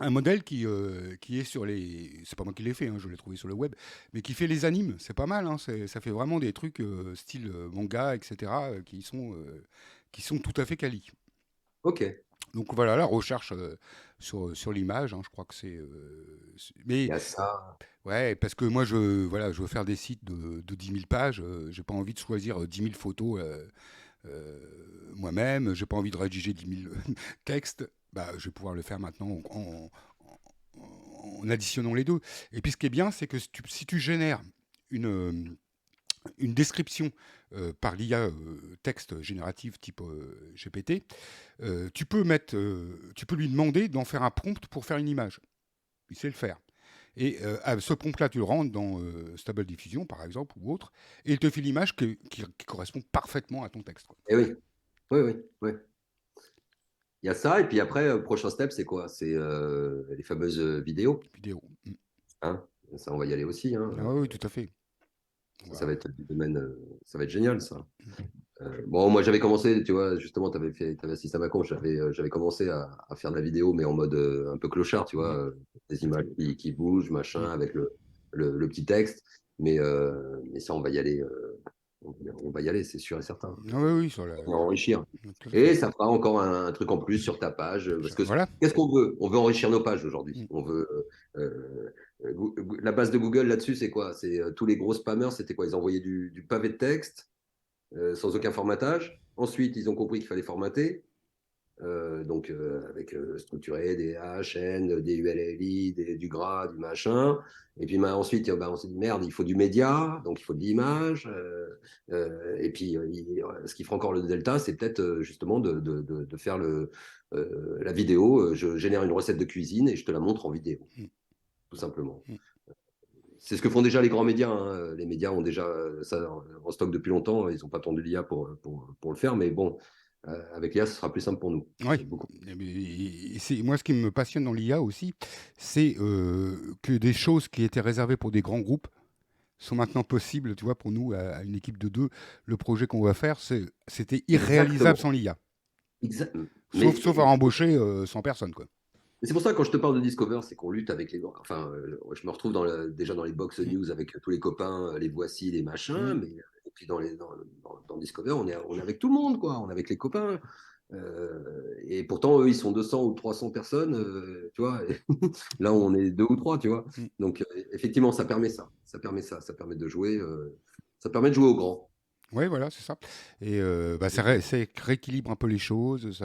un modèle qui est sur les. C'est pas moi qui l'ai fait, hein, je l'ai trouvé sur le web, mais qui fait les animes. C'est pas mal, hein, ça fait vraiment des trucs style manga, etc., qui sont tout à fait quali. Ok. Donc voilà, la recherche sur l'image, hein, je crois que Il mais y a ça. ouais, parce que moi, voilà, je veux faire des sites de 10 000 pages. J'ai pas envie de choisir 10 000 photos moi-même. J'ai pas envie de rédiger 10 000 textes. Bah, je vais pouvoir le faire maintenant en additionnant les deux. Et puis, ce qui est bien, c'est que si tu génères une description par l'IA texte générative type GPT, tu peux lui demander d'en faire un prompt pour faire une image. Il sait le faire. Et ce prompt-là, tu le rentres dans Stable Diffusion, par exemple, ou autre, et il te fait l'image qui correspond parfaitement à ton texte. Quoi. Eh oui. Oui, oui, oui. Il y a ça. Et puis après, prochain step, c'est quoi? C'est les fameuses vidéos. Vidéo. Mm. Hein, ça, on va y aller aussi. Hein. Ah oui, tout à fait. Ça Voilà. va être du domaine, ça va être génial, ça. Bon, moi, j'avais commencé, tu vois, justement, tu avais assisté à ma conf, j'avais commencé à faire de la vidéo, mais en mode un peu clochard, tu vois, Mm. des images qui bougent, machin, Mm. avec le petit texte. Mais ça, on va y aller, on va y aller, c'est sûr et certain. Ah oui, oui, sur la. On va enrichir. Tout à fait. Et ça fera encore un truc en plus sur ta page. Parce que Voilà. qu'est-ce qu'on veut? On veut enrichir nos pages Mm. aujourd'hui. On veut. La base de Google là-dessus, c'est quoi? C'est tous les gros spammers, c'était quoi? Ils envoyaient du pavé de texte sans aucun formatage. Ensuite, ils ont compris qu'il fallait formater. Donc, avec structuré des H, N, des ULLI, du gras, du machin. Et puis ensuite, on s'est dit merde, il faut du média, donc il faut de l'image. Et puis, ce qui fera encore le delta, c'est peut-être justement de faire la vidéo. Je génère une recette de cuisine et je te la montre en vidéo, Mm. tout simplement. Mm. C'est ce que font déjà les grands médias. Hein. Les médias ont déjà ça en stock depuis longtemps. Ils n'ont pas attendu l'IA pour le faire. Mais bon, avec l'IA, ce sera plus simple pour nous. Oui. Beaucoup. Moi, ce qui me passionne dans l'IA aussi, c'est que des choses qui étaient réservées pour des grands groupes sont maintenant possibles, tu vois, pour nous, à une équipe de deux. Le projet qu'on va faire, c'était irréalisable Exactement. sans l'IA. Exact. Sauf à embaucher 100 personnes, quoi. C'est pour ça que quand je te parle de Discover, c'est qu'on lutte avec les. Enfin, je me retrouve déjà dans les box Mm. news avec tous les copains, les voici, les machins. Mm. Mais et puis dans Discover, on est avec tout le monde, quoi. On est avec les copains. Et pourtant, eux, ils sont 200 ou 300 personnes, tu vois. Et là, on est deux ou trois, tu vois. Mm. Donc, effectivement, ça permet ça. Ça permet ça. Ça permet de jouer. Ça permet de jouer au grand. Oui, voilà, c'est ça. Et ça rééquilibre un peu les choses.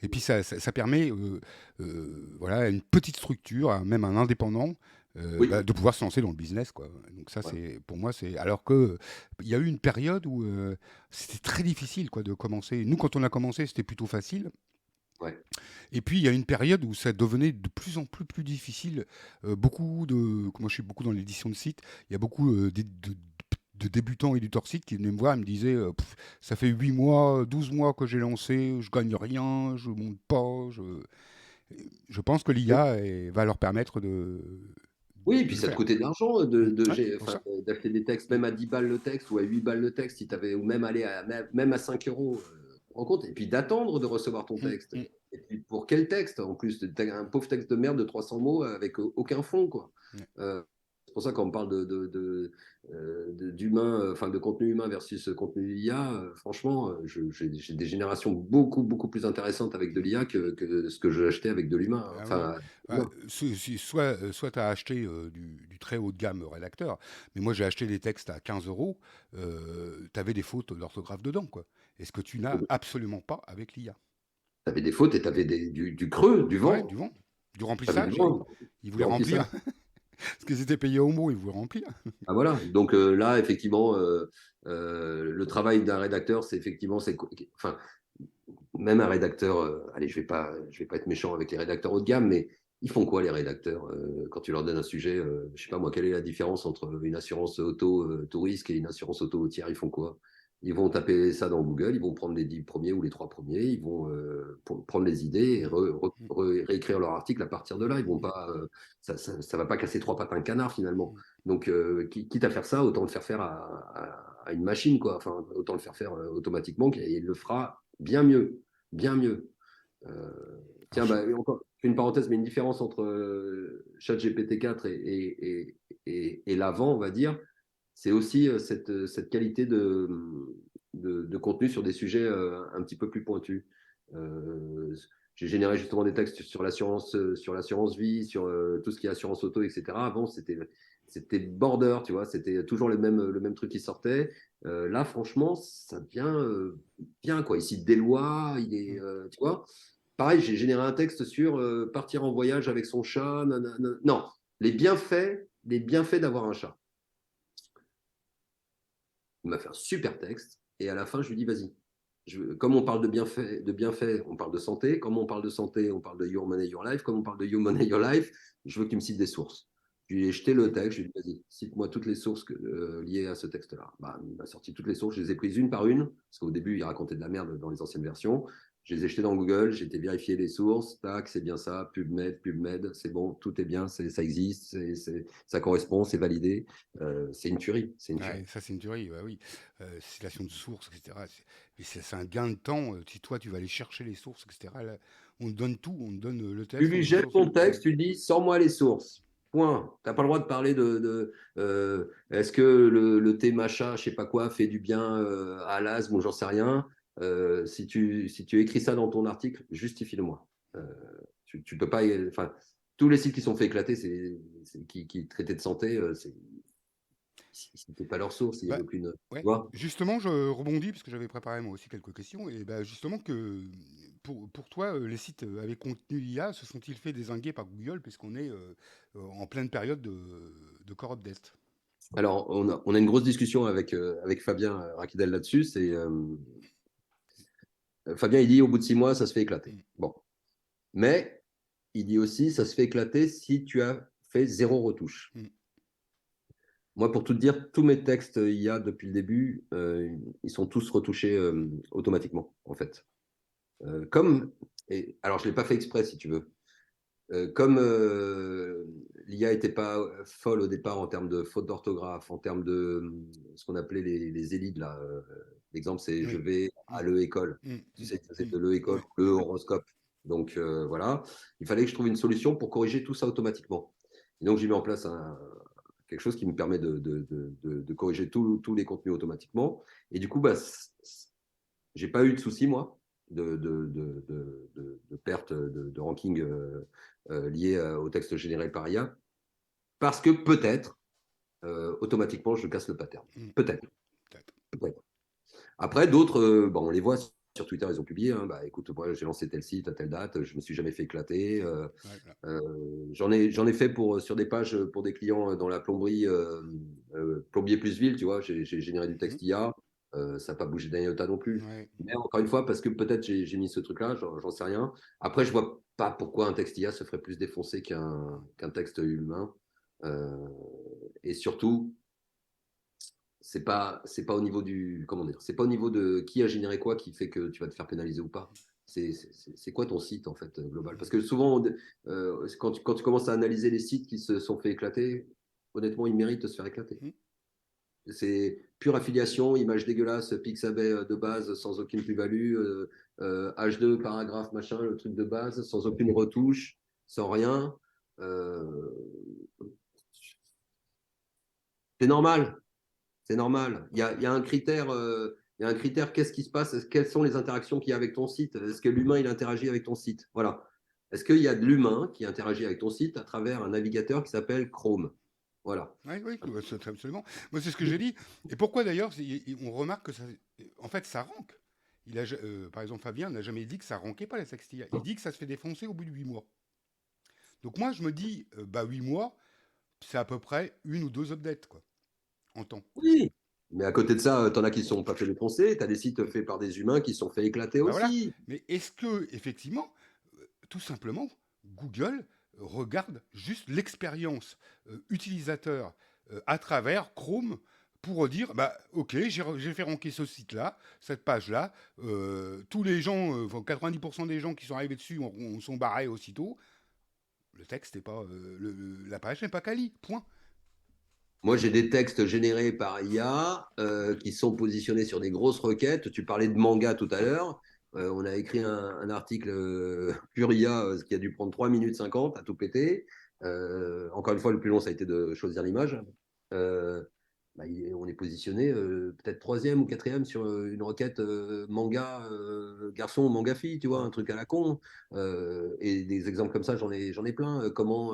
Et puis ça permet voilà, une petite structure, même un indépendant, Oui. de pouvoir se lancer dans le business. Quoi. Donc ça, Ouais. pour moi, c'est. Alors que il y a eu une période où c'était très difficile quoi, de commencer. Nous, quand on a commencé, c'était plutôt facile. Ouais. Et puis, il y a une période où ça devenait de plus en plus difficile. Moi, je suis beaucoup dans l'édition de sites. Il y a beaucoup de débutants éditeurs sites qui venaient me voir et me disaient ça fait 8 mois, 12 mois que j'ai lancé, je gagne rien, je monte pas. Je pense que Oui. l'IA va leur permettre Oui, et de puis le ça te faire. coûtait de l'argent Ouais, c'est pour ça. d'acheter des textes, même à 10 balles le texte ou à 8 balles le texte, si t'avais, ou même aller même à 5 euros, tu te rends compte, et puis d'attendre de recevoir ton Mm, texte. mm. Et puis pour quel texte? En plus, t'as un pauvre texte de merde de 300 mots avec aucun fond, quoi. Ouais. C'est pour ça quand on parle d'humain, enfin de contenu humain versus contenu IA, franchement, j'ai des générations beaucoup, beaucoup plus intéressantes avec de l'IA que ce que j'ai acheté avec de l'humain. Ah oui. Enfin, Bah, soit tu as acheté du très haut de gamme rédacteur, mais moi j'ai acheté des textes à 15 euros, tu avais des fautes d'orthographe dedans, quoi. Et ce que tu n'as absolument pas avec l'IA. t'avais des fautes et t'avais du creux, du Ouais, vent. du vent, du T'avais du remplissage. vent, Ils du voulaient remplissage. remplir, parce qu'ils étaient payés au mot, ils voulaient remplir. Ah, voilà. Donc là, effectivement, le travail d'un rédacteur, c'est effectivement, enfin, même un rédacteur, allez, je vais pas être méchant avec les rédacteurs haut de gamme, mais ils font quoi les rédacteurs quand tu leur donnes un sujet je sais pas moi, quelle est la différence entre une assurance auto tout risque et une assurance auto au tiers? Ils font quoi? Ils vont taper ça dans Google, ils vont prendre les 10 premiers ou les 3 premiers, ils vont prendre les idées et réécrire leur article à partir de là. Ils vont pas, ça va pas casser trois pattes à un canard finalement. Donc, quitte à faire ça, autant le faire faire à une machine, quoi. Enfin, autant le faire faire automatiquement et il le fera bien mieux. Bien mieux. Euh, Alors, tiens, bah, encore, je fais une parenthèse, mais une différence entre ChatGPT 4 et l'avant, on va dire, c'est aussi cette qualité de contenu sur des sujets un petit peu plus pointus. Euh, j'ai généré justement des textes sur l'assurance vie, sur tout ce qui est assurance auto, etc. Avant, c'était border, tu vois, c'était toujours le même truc qui sortait. Là, franchement, ça devient bien, quoi. Il cite des lois, tu vois. Pareil, j'ai généré un texte sur partir en voyage avec son chat. Nanana. Non, les bienfaits d'avoir un chat. Il m'a fait un super texte. Et à la fin, je lui dis, vas-y. Comme on parle de bienfaits, on parle de santé. Comme on parle de santé, on parle de Your Money, Your Life. Comme on parle de Your Money, Your Life, je veux que tu me cites des sources. Je lui ai jeté le texte. Je lui ai dit, vas-y, cite-moi toutes les sources liées à ce texte-là. Bah, il m'a sorti toutes les sources. Je les ai prises une par une. Parce qu'au début, il racontait de la merde dans les anciennes versions. Je les ai jetées dans Google. J'ai été vérifier les sources. Tac, c'est bien ça. PubMed, c'est bon. Tout est bien. Ça existe. Ça correspond. C'est validé. C'est une tuerie. C'est une ouais, tuerie. ça c'est une tuerie, bah oui. Citation de sources, etc. Mais c'est un gain de temps. Si toi tu vas aller chercher les sources, etc. Là, on te donne tout, on te donne le Tu texte, on te lui donne les jettes sources. ton texte, tu lui dis, sors-moi les sources. Point. Tu n'as pas le droit de parler est-ce que le thé matcha, je sais pas quoi, fait du bien à l'asthme ou j'en sais rien. Si tu écris ça dans ton article, justifie-le-moi. Euh, tu peux pas. Enfin, tous les sites qui sont fait éclater, qui traitaient de santé, c'était pas leur source. Il n'y Bah, avait aucune. Tu ouais. vois. Justement, je rebondis parce que j'avais préparé moi aussi quelques questions. Et bah, justement, que pour toi, les sites avec contenu IA se sont-ils fait dézinguer par Google puisqu'on est en pleine période de core update? Alors, on a une grosse discussion avec Fabien Rakidel là-dessus. Fabien, il dit au bout de 6 mois, ça se fait éclater. Mm. Bon. Mais il dit aussi, ça se fait éclater si tu as fait 0 retouche. Mm. Moi, pour tout te dire, tous mes textes IA depuis le début, ils sont tous retouchés automatiquement, en fait. Alors, je ne l'ai pas fait exprès, si tu veux. Comme l'IA n'était pas folle au départ en termes de faute d'orthographe, en termes de ce qu'on appelait les élides, là. L'exemple, c'est je Oui. vais Mm. à l'e-école. Mm. Tu Mm. sais, c'est Mm. de l'e-école, Ouais. le Ouais. horoscope. Donc voilà, il fallait que je trouve une solution pour corriger tout ça automatiquement. Et donc j'ai mis en place quelque chose qui me permet de corriger tous les contenus automatiquement. Et du coup, bah, j'ai pas eu de soucis, moi, de perte de ranking lié au texte généré par IA, parce que peut-être, automatiquement, je casse le pattern. Mm. Peut-être. Peut-être. Peut-être. Après, d'autres, bon, on les voit sur Twitter, ils ont publié. Hein, bah, écoute, moi, j'ai lancé tel site à telle date, je me suis jamais fait éclater. Ouais, voilà. J'en ai fait sur des pages pour des clients dans la plomberie, plombier plus ville, tu vois. J'ai généré du Mhm. texte IA. Ça n'a pas bougé d'un iota non plus. Ouais. Mais encore une fois, parce que peut-être j'ai mis ce truc-là, j'en sais rien. Après, je vois pas pourquoi un texte IA se ferait plus défoncer qu'un texte humain. Euh, et surtout, c'est pas au niveau comment dire, c'est pas au niveau de qui a généré quoi qui fait que tu vas te faire pénaliser ou pas. C'est quoi ton site en fait global? Parce que souvent, quand tu commences à analyser les sites qui se sont fait éclater, honnêtement, ils méritent de se faire éclater. Mhm. C'est pure affiliation, image dégueulasse, pixabay de base, sans aucune plus-value, H2, paragraphe, machin, le truc de base, sans aucune retouche, sans rien. Euh, c'est normal, c'est normal. Il y a un critère, qu'est-ce qui se passe? Quelles sont les interactions qu'il y a avec ton site? Est-ce que l'humain, il interagit avec ton site? Voilà. Est-ce qu'il y a de l'humain qui interagit avec ton site à travers un navigateur qui s'appelle Chrome? Voilà. Oui, oui, absolument. Moi, c'est ce que j'ai dit. Et pourquoi d'ailleurs, on remarque que ça, en fait, ça ranque. Par exemple, Fabien n'a jamais dit que ça ranquait pas la sextilla. Il dit que ça se fait défoncer au bout de 8 mois. Donc moi, je me dis, bah 8 mois, c'est à peu près une ou deux updates, quoi, en temps. Oui. Mais à côté de ça, t'en as qui ne sont pas fait défoncer, tu as des sites faits par des humains qui se sont fait éclater Bah voilà. aussi. Mais est-ce que, effectivement, tout simplement, Google regarde juste l'expérience utilisateur à travers Chrome pour dire, bah ok, j'ai fait ranker ce site-là, cette page-là, tous les gens, 90% des gens qui sont arrivés dessus sont barrés aussitôt. Le texte n'est pas, la page n'est pas quali, point. Moi, j'ai des textes générés par IA qui sont positionnés sur des grosses requêtes. Tu parlais de manga tout à l'heure. On a écrit un article pur IA qui a dû prendre 3 minutes 50 à tout péter. Encore une fois, le plus long, ça a été de choisir l'image. Euh, bah, on est positionné peut-être troisième ou quatrième sur une requête manga garçon ou manga fille, tu vois, un truc à la con. Et des exemples comme ça, j'en ai plein. Comment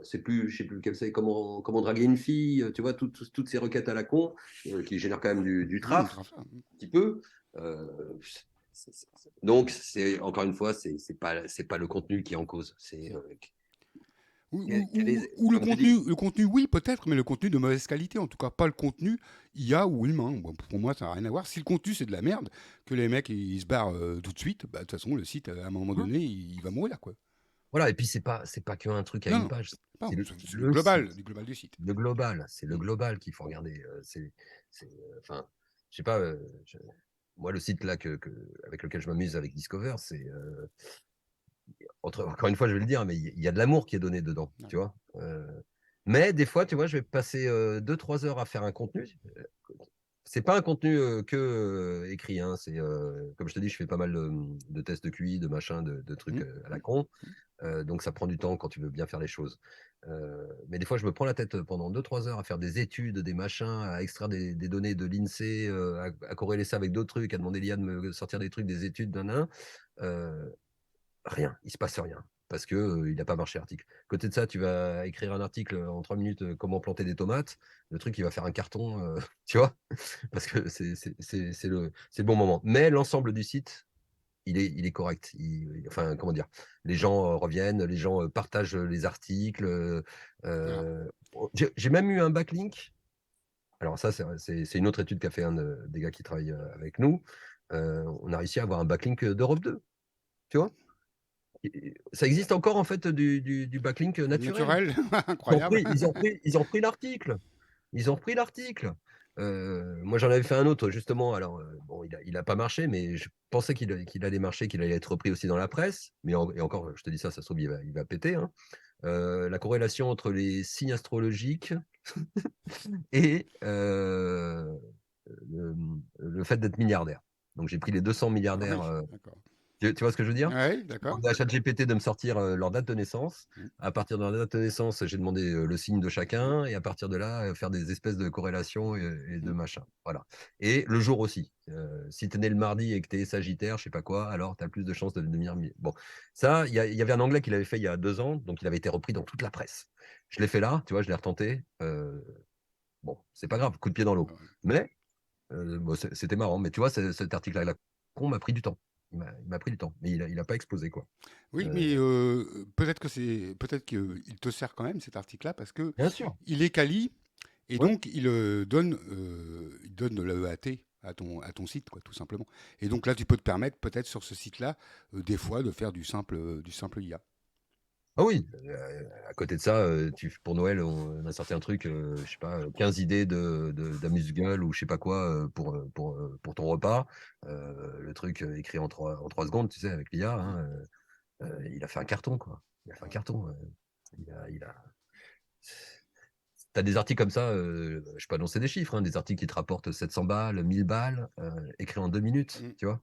c'est plus, je sais plus lequel c'est, comment draguer une fille, tu vois, toutes ces requêtes à la con qui génèrent quand même du traf, un petit peu. Euh, donc, c'est encore une fois, c'est pas le contenu qui est en cause. C'est Ou comme tu dis. le contenu, oui, peut-être, mais le contenu de mauvaise qualité, en tout cas, pas le contenu IA ou humain. Bon, pour moi, ça n'a rien à voir. Si le contenu, c'est de la merde, que les mecs, ils se barrent tout de suite, bah, de toute façon, le site, à un moment donné, il va mourir, quoi. Voilà, et puis c'est pas qu'un truc à Non, une non, page, pas, c'est c'est le site, du global du site. le global, c'est le Mm. global qu'il faut regarder. Enfin, je sais pas, moi le site là avec lequel je m'amuse avec Discover, c'est encore une fois, je vais le dire, mais il y a de l'amour qui est donné dedans, Ouais. tu vois. Mais des fois, tu vois, je vais passer 2-3 heures à faire un contenu. C'est pas un contenu que écrit, hein, c'est comme je te dis, je fais pas mal de tests de QI, de machin, de trucs Mm. à la con. Donc ça prend du temps quand tu veux bien faire les choses. Mais des fois, je me prends la tête pendant 2-3 heures à faire des études, des machins, à extraire des données de l'INSEE, à corréler ça avec d'autres trucs, à demander l'IA de me sortir des trucs, des études d'un un. Rien, il se passe rien. Parce que il n'a pas marché l'article. Côté de ça, tu vas écrire un article en 3 minutes, comment planter des tomates. Le truc, il va faire un carton, tu vois, parce que c'est le bon moment. Mais l'ensemble du site, il est correct. Enfin, comment dire, les gens reviennent, les gens partagent les articles. Voilà. J'ai même eu un backlink. Alors ça, c'est une autre étude qu'a fait un des gars qui travaillent avec nous. On a réussi à avoir un backlink d'Europe 2, tu vois. Ça existe encore en fait du backlink naturel. Naturel, incroyable. Ils ont pris l'article. Ils ont repris l'article. Moi, j'en avais fait un autre, justement. Alors, bon, il a pas marché, mais je pensais qu'il allait marcher, qu'il allait être repris aussi dans la presse. Mais et encore, je te dis ça se trouve, il va péter, hein. La corrélation entre les signes astrologiques et le, le fait d'être milliardaire. Donc, j'ai pris les 200 Ah milliardaires. oui, d'accord. Tu vois ce que je veux dire? Oui, J'ai d'accord. demandé à ChatGPT de me sortir leur date de naissance. Mm. À partir de leur date de naissance, j'ai demandé le signe de chacun. Et à partir de là, faire des espèces de corrélations et de Mm. machin. Voilà. Et le jour aussi. Si tu es né le mardi et que tu es Sagittaire, je sais pas quoi, alors tu as plus de chances de devenir. Bon, ça, il y avait un Anglais qui l'avait fait il y a 2 ans. Donc il avait été repris dans toute la presse. Je l'ai fait là, tu vois, je l'ai retenté. Bon, c'est pas grave, coup de pied dans l'eau. Ah ouais. Mais bon, c'était marrant. Mais tu vois, cet article-là, con m'a pris du temps. Il m'a pris du temps. Mais il a pas explosé, quoi. Oui, Euh, mais peut-être qu'il te sert quand même cet article-là parce que Bien sûr. il est quali et Ouais. donc il donne de l'EAT à ton site, quoi, tout simplement. Et donc là, tu peux te permettre peut-être sur ce site-là des fois de faire du simple IA. Ah oui, à côté de ça, pour Noël, on a sorti un truc, je sais pas, 15 idées d'amuse-gueule ou je sais pas quoi pour ton repas. Le truc écrit en 3 secondes, tu sais, avec l'IA, Mm. hein, il a fait un carton, quoi. Il a fait un Ouais. carton. Il a... as des articles comme ça, je peux annoncer des chiffres, hein, des articles qui te rapportent 700 balles, 1000 balles, écrits en 2 minutes, Mm. tu vois?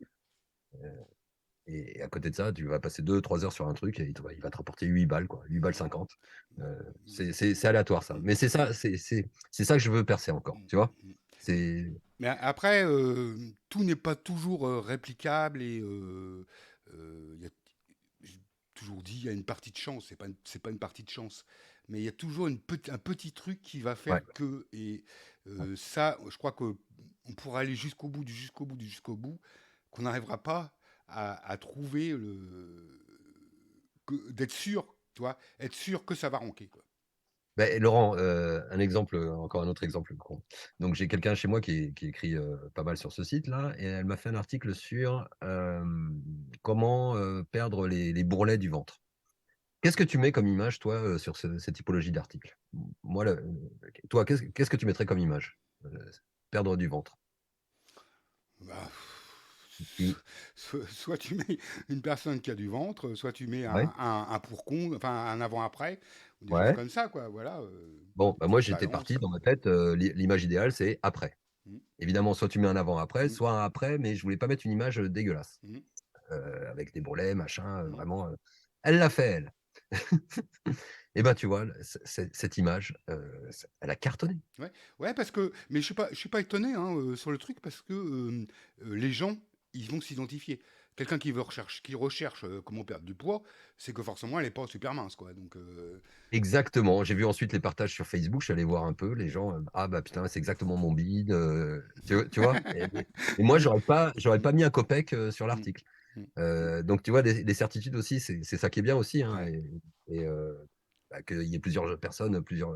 Et à côté de ça, tu vas passer 2-3 heures sur un truc et il va te rapporter 8 balles, quoi, 8 balles 50. C'est aléatoire, ça. Mm. Mais c'est ça, c'est ça que je veux percer encore, Mm. tu vois? Mm. C'est Mais après, tout n'est pas toujours réplicable et il y a j'ai toujours dit, il y a une partie de chance. C'est pas une partie de chance, mais il y a toujours un petit truc qui va faire ouais. que. Et ça, je crois que on pourra aller jusqu'au bout, jusqu'au bout, jusqu'au bout, qu'on n'arrivera pas à trouver d'être sûr, tu vois, être sûr que ça va ranker, quoi. Beh, Laurent, un exemple, encore un autre exemple con. Donc j'ai quelqu'un chez moi qui écrit, pas mal sur ce site-là et elle m'a fait un article sur, comment, perdre les bourrelets du ventre. Qu'est-ce que tu mets comme image toi, sur cette typologie d'article? Moi le toi, qu'est-ce que tu mettrais comme image? Perdre du ventre. Bah, Mmh, soit tu mets une personne qui a du ventre, soit tu mets ouais, un pour-con, enfin un avant-après, ou des choses ouais. comme ça, quoi. Voilà, Bon, bah, tu moi te j'étais parti balances. dans ma tête, l'image idéale c'est après. Mm, Évidemment, soit tu mets un avant-après, mm, soit un après, mais je voulais pas mettre une image, dégueulasse, mm, avec des bourrelets, machin, mm. vraiment, elle l'a fait elle. Et ben, tu vois, cette image, elle a cartonné. Ouais, ouais, parce que, mais je suis pas étonné hein, sur le truc parce que les gens, ils vont s'identifier. Quelqu'un qui recherche comment perdre du poids, c'est que forcément elle est pas super mince, quoi. Donc, Exactement. J'ai vu ensuite les partages sur Facebook, je suis allé voir un peu les gens, «Ah bah putain, c'est exactement mon bide», tu vois? Et moi, j'aurais pas mis un copec, sur mm, l'article. mm, Donc tu vois, les certitudes aussi, c'est ça qui est bien aussi, hein, ouais. et bah, qu'il y ait plusieurs personnes, plusieurs,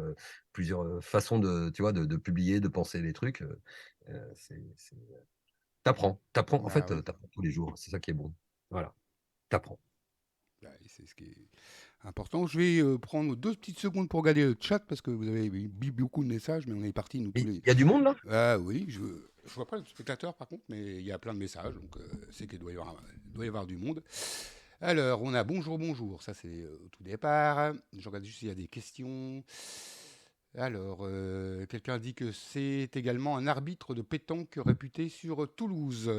façons de, tu vois, de publier, de penser les trucs, c'est tu apprends, en Bah fait, oui. tu apprends tous les jours, c'est ça qui est bon. Voilà, tu apprends. Bah, et c'est ce qui est important. Je vais prendre 2 petites secondes pour regarder le chat parce que vous avez mis beaucoup de messages, mais on est partis nous tous Il les. y a du monde là? Ah oui, je vois pas le spectateur par contre, mais il y a plein de messages, donc c'est qu'il doit y avoir du monde. Alors, on a bonjour, bonjour, ça c'est au tout départ. Je regarde juste s'il y a des questions. Alors, quelqu'un dit que c'est également un arbitre de pétanque réputé sur Toulouse.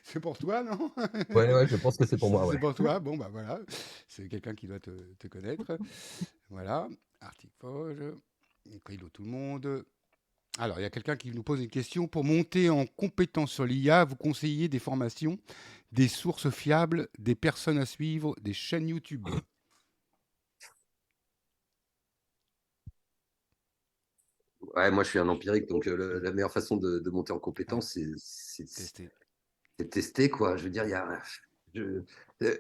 C'est pour toi, non? Ouais, ouais, je pense que c'est pour moi, C'est ouais. pour toi? Bon, bah voilà. C'est quelqu'un qui doit te connaître. Voilà. Arctic Foge. Hello tout le monde. Alors, il y a quelqu'un qui nous pose une question. Pour monter en compétence sur l'IA, vous conseillez des formations, des sources fiables, des personnes à suivre, des chaînes YouTube? Ouais, moi je suis un empirique, donc Hmm. la meilleure façon de monter en Ouais, compétence, c'est tester. de tester, quoi. Je veux dire, il y Hmm. a. je-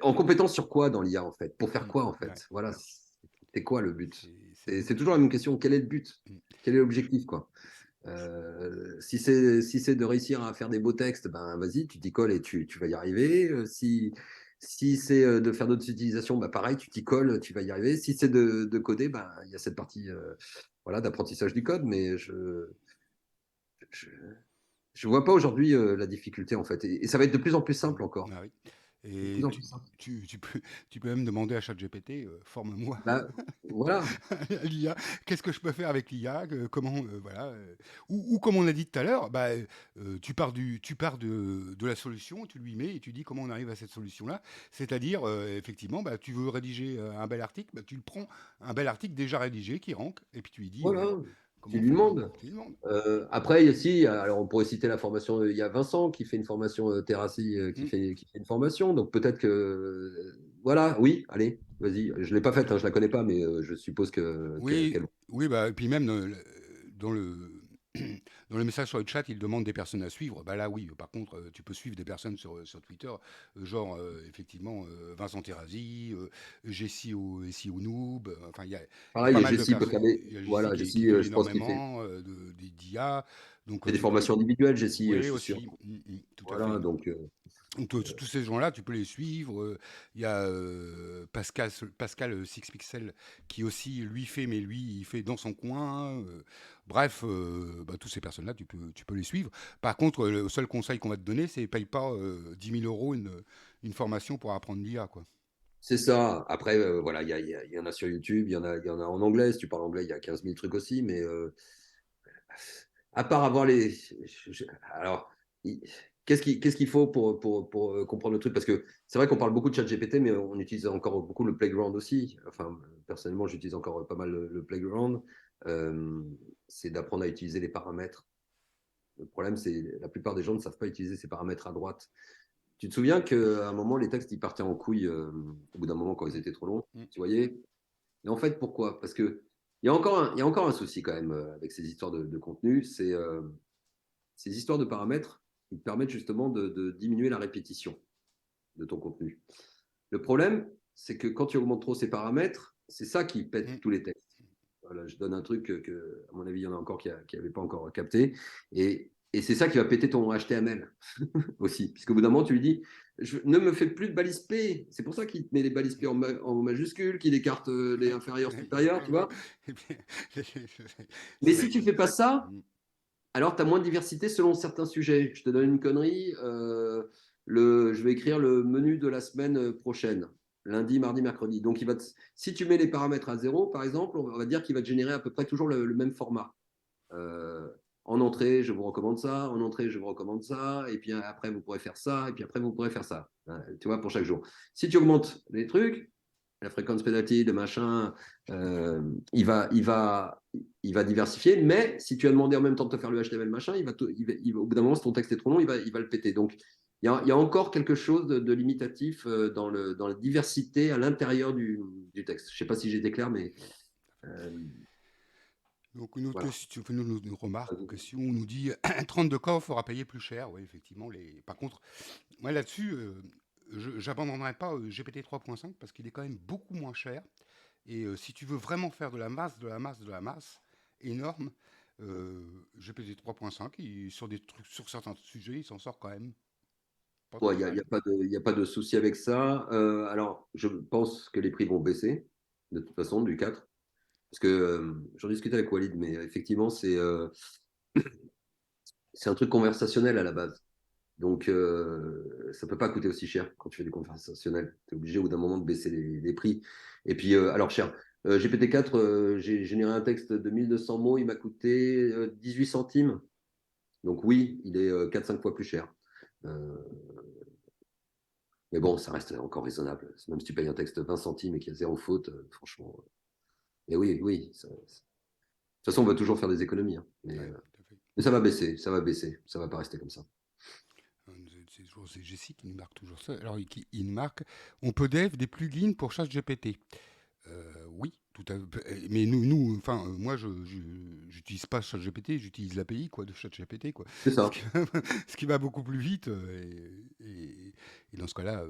En compétence sur quoi dans l'IA, en fait? Pour faire Hmm. quoi, en Ouais, fait? Voilà, c'est quoi le but? c'est C'est beaucoup. toujours la même question. Quel est le but? Hmm. Quel est l'objectif, quoi? C'est- Si c'est de réussir à faire des beaux textes, ben vas-y, tu t'y colles et tu vas y arriver. Si c'est de faire d'autres utilisations, bah pareil, tu t'y colles, tu vas y arriver. Si c'est de coder, ben il y a cette partie voilà, d'apprentissage du code, mais je, je vois pas aujourd'hui la difficulté en fait. Et ça va être de plus en plus Hmm. simple encore. Ah oui. De plus Et en tu, plus simple. tu, tu peux, tu peux même demander à ChatGPT, forme-moi Bah, voilà. l'IA. Qu'est-ce que je peux faire avec l'IA? Comment, voilà. Ou comme on a dit tout à l'heure, bah, tu pars de la solution, tu lui mets et tu dis comment on arrive à cette solution-là. C'est-à-dire, effectivement, bah, tu veux rédiger un bel article, bah, tu le prends, un bel article déjà rédigé qui rank, et puis tu lui dis Voilà. Tu comment on lui fait, quoi. demandes. Tu lui demandes. Après, ici, alors on pourrait citer la formation, il y a Vincent qui fait une formation, Terrassi, qui Hmm. fait une formation. Donc peut-être que, voilà, oui, allez, vas-y. Je ne l'ai pas faite, hein, je ne la connais pas, mais je suppose Oui, qu'elle. oui, bah, et puis même dans le, dans le message sur le chat, il demande des personnes à suivre. Bah là, oui, par contre, tu peux suivre des personnes sur Twitter, genre, effectivement, Vincent Terrazi, Jessie au Noob, enfin, il y a Pareil, pas il y a mal de Jessie, peut personnes. faire des. Il y a Jessie Voilà, qui Jessie, fait je pense qu'il fait, énormément d'IA, donc fait des formations individuelles, Jessie, je oui, suis sûr. aussi, tout à fait. Voilà, donc. Donc, tous ces gens-là, tu peux les suivre. Il y a Pascal Sixpixel qui aussi lui fait, mais lui il fait dans son coin. Bref, bah, toutes ces personnes-là, tu peux les suivre. Par contre, le seul conseil qu'on va te donner, c'est paye pas 10 000 € une formation pour apprendre l'IA, quoi. C'est ça. Après, voilà, il y en a sur YouTube, il y en a en anglais. Si tu parles anglais, il y a 15 000 trucs aussi. Mais à part avoir les. Alors, il- qu'est-ce qu'il faut pour comprendre le truc? Parce que c'est vrai qu'on parle beaucoup de ChatGPT, mais on utilise encore beaucoup le Playground aussi. Enfin, personnellement, j'utilise encore pas mal le Playground. Euh, c'est d'apprendre à utiliser les paramètres. Le problème, c'est la plupart des gens ne savent pas utiliser ces paramètres à droite. Tu te souviens qu'à un moment, les textes, ils partaient en couille au bout d'un moment quand ils Mm, étaient trop longs. mm, Tu voyais? Et en fait, pourquoi? Parce que il y a encore un souci quand même avec ces histoires de contenu. C'est ces histoires de paramètres qui te permettent justement de diminuer la répétition de ton contenu. Le problème, c'est que quand tu augmentes trop ces paramètres, c'est ça qui pète mm. tous les textes. Voilà, je donne un truc à mon avis, il y en a encore qui n'avaient pas encore capté. Et c'est ça qui va péter ton HTML aussi. Puisqu'au bout d'un moment, tu lui dis, ne me fais plus de balises P. C'est pour ça qu'il te met les balises P en majuscule, qu'il écarte les inférieurs, supérieurs, tu vois. Eh bien, Mais c'est- si tu ne fais pas ça, mm, alors tu as moins de diversité selon certains sujets. Je te donne une connerie. Je vais écrire le menu de la semaine prochaine, lundi, mardi, mercredi. Donc, si tu mets les paramètres à zéro, par exemple, on va dire qu'il va te générer à peu près toujours le même format. Euh, en entrée, je vous recommande ça. En entrée, je vous recommande ça. Et puis après, vous pourrez faire ça. Et puis après, vous pourrez faire ça. Tu vois, pour chaque jour. Si tu augmentes les trucs, la fréquence pédatique, le machin, euh, il, va, il, va, il va diversifier. Mais si tu as demandé en même temps de te faire le HTML, machin, au bout d'un moment, si ton texte est trop long, il va le péter. Donc, il y a encore quelque chose de limitatif dans la diversité à l'intérieur du texte. Je ne sais pas si j'ai été clair, mais euh, Donc une autre voilà. question, une remarque ou question, on nous dit 32 cas, il faudra payer plus cher. Oui, effectivement. Par contre, moi là-dessus, j'abandonnerai pas GPT 3.5 parce qu'il est quand même beaucoup moins cher. Et si tu veux vraiment faire de la masse, de la masse, de la masse énorme, GPT 3.5, sur des trucs, sur certains sujets, il s'en sort quand même pas Ouais, trop mal. il y a pas de souci avec ça. Alors, je pense que les prix vont baisser, de toute façon, du 4. Parce que j'en discutais avec Walid, mais effectivement, c'est un truc conversationnel à la base. Donc, ça ne peut pas coûter aussi cher quand tu fais du conversationnel. Tu es obligé au bout d'un moment de baisser les prix. Et puis, alors, cher, GPT-4, j'ai généré un texte de 1200 mots, il m'a coûté 18 centimes. Donc, oui, il est 4-5 fois plus cher. Euh, mais bon, ça reste encore raisonnable. Même si tu payes un texte 20 centimes et qu'il y a zéro faute, franchement. Mais oui, oui. De toute façon, on va toujours faire des économies, hein. Ouais, tout à fait. Mais ça va baisser, ça va baisser. Ça va pas rester comme ça. C'est Jessie qui nous marque toujours ça. Alors, il nous marque, on peut dev des plugins pour ChatGPT. Oui, tout à fait. Mais enfin, moi, j'utilise pas ChatGPT, j'utilise l'API quoi de ChatGPT quoi. C'est Ce ça. qui, ce qui va beaucoup plus vite. Et dans ce cas-là,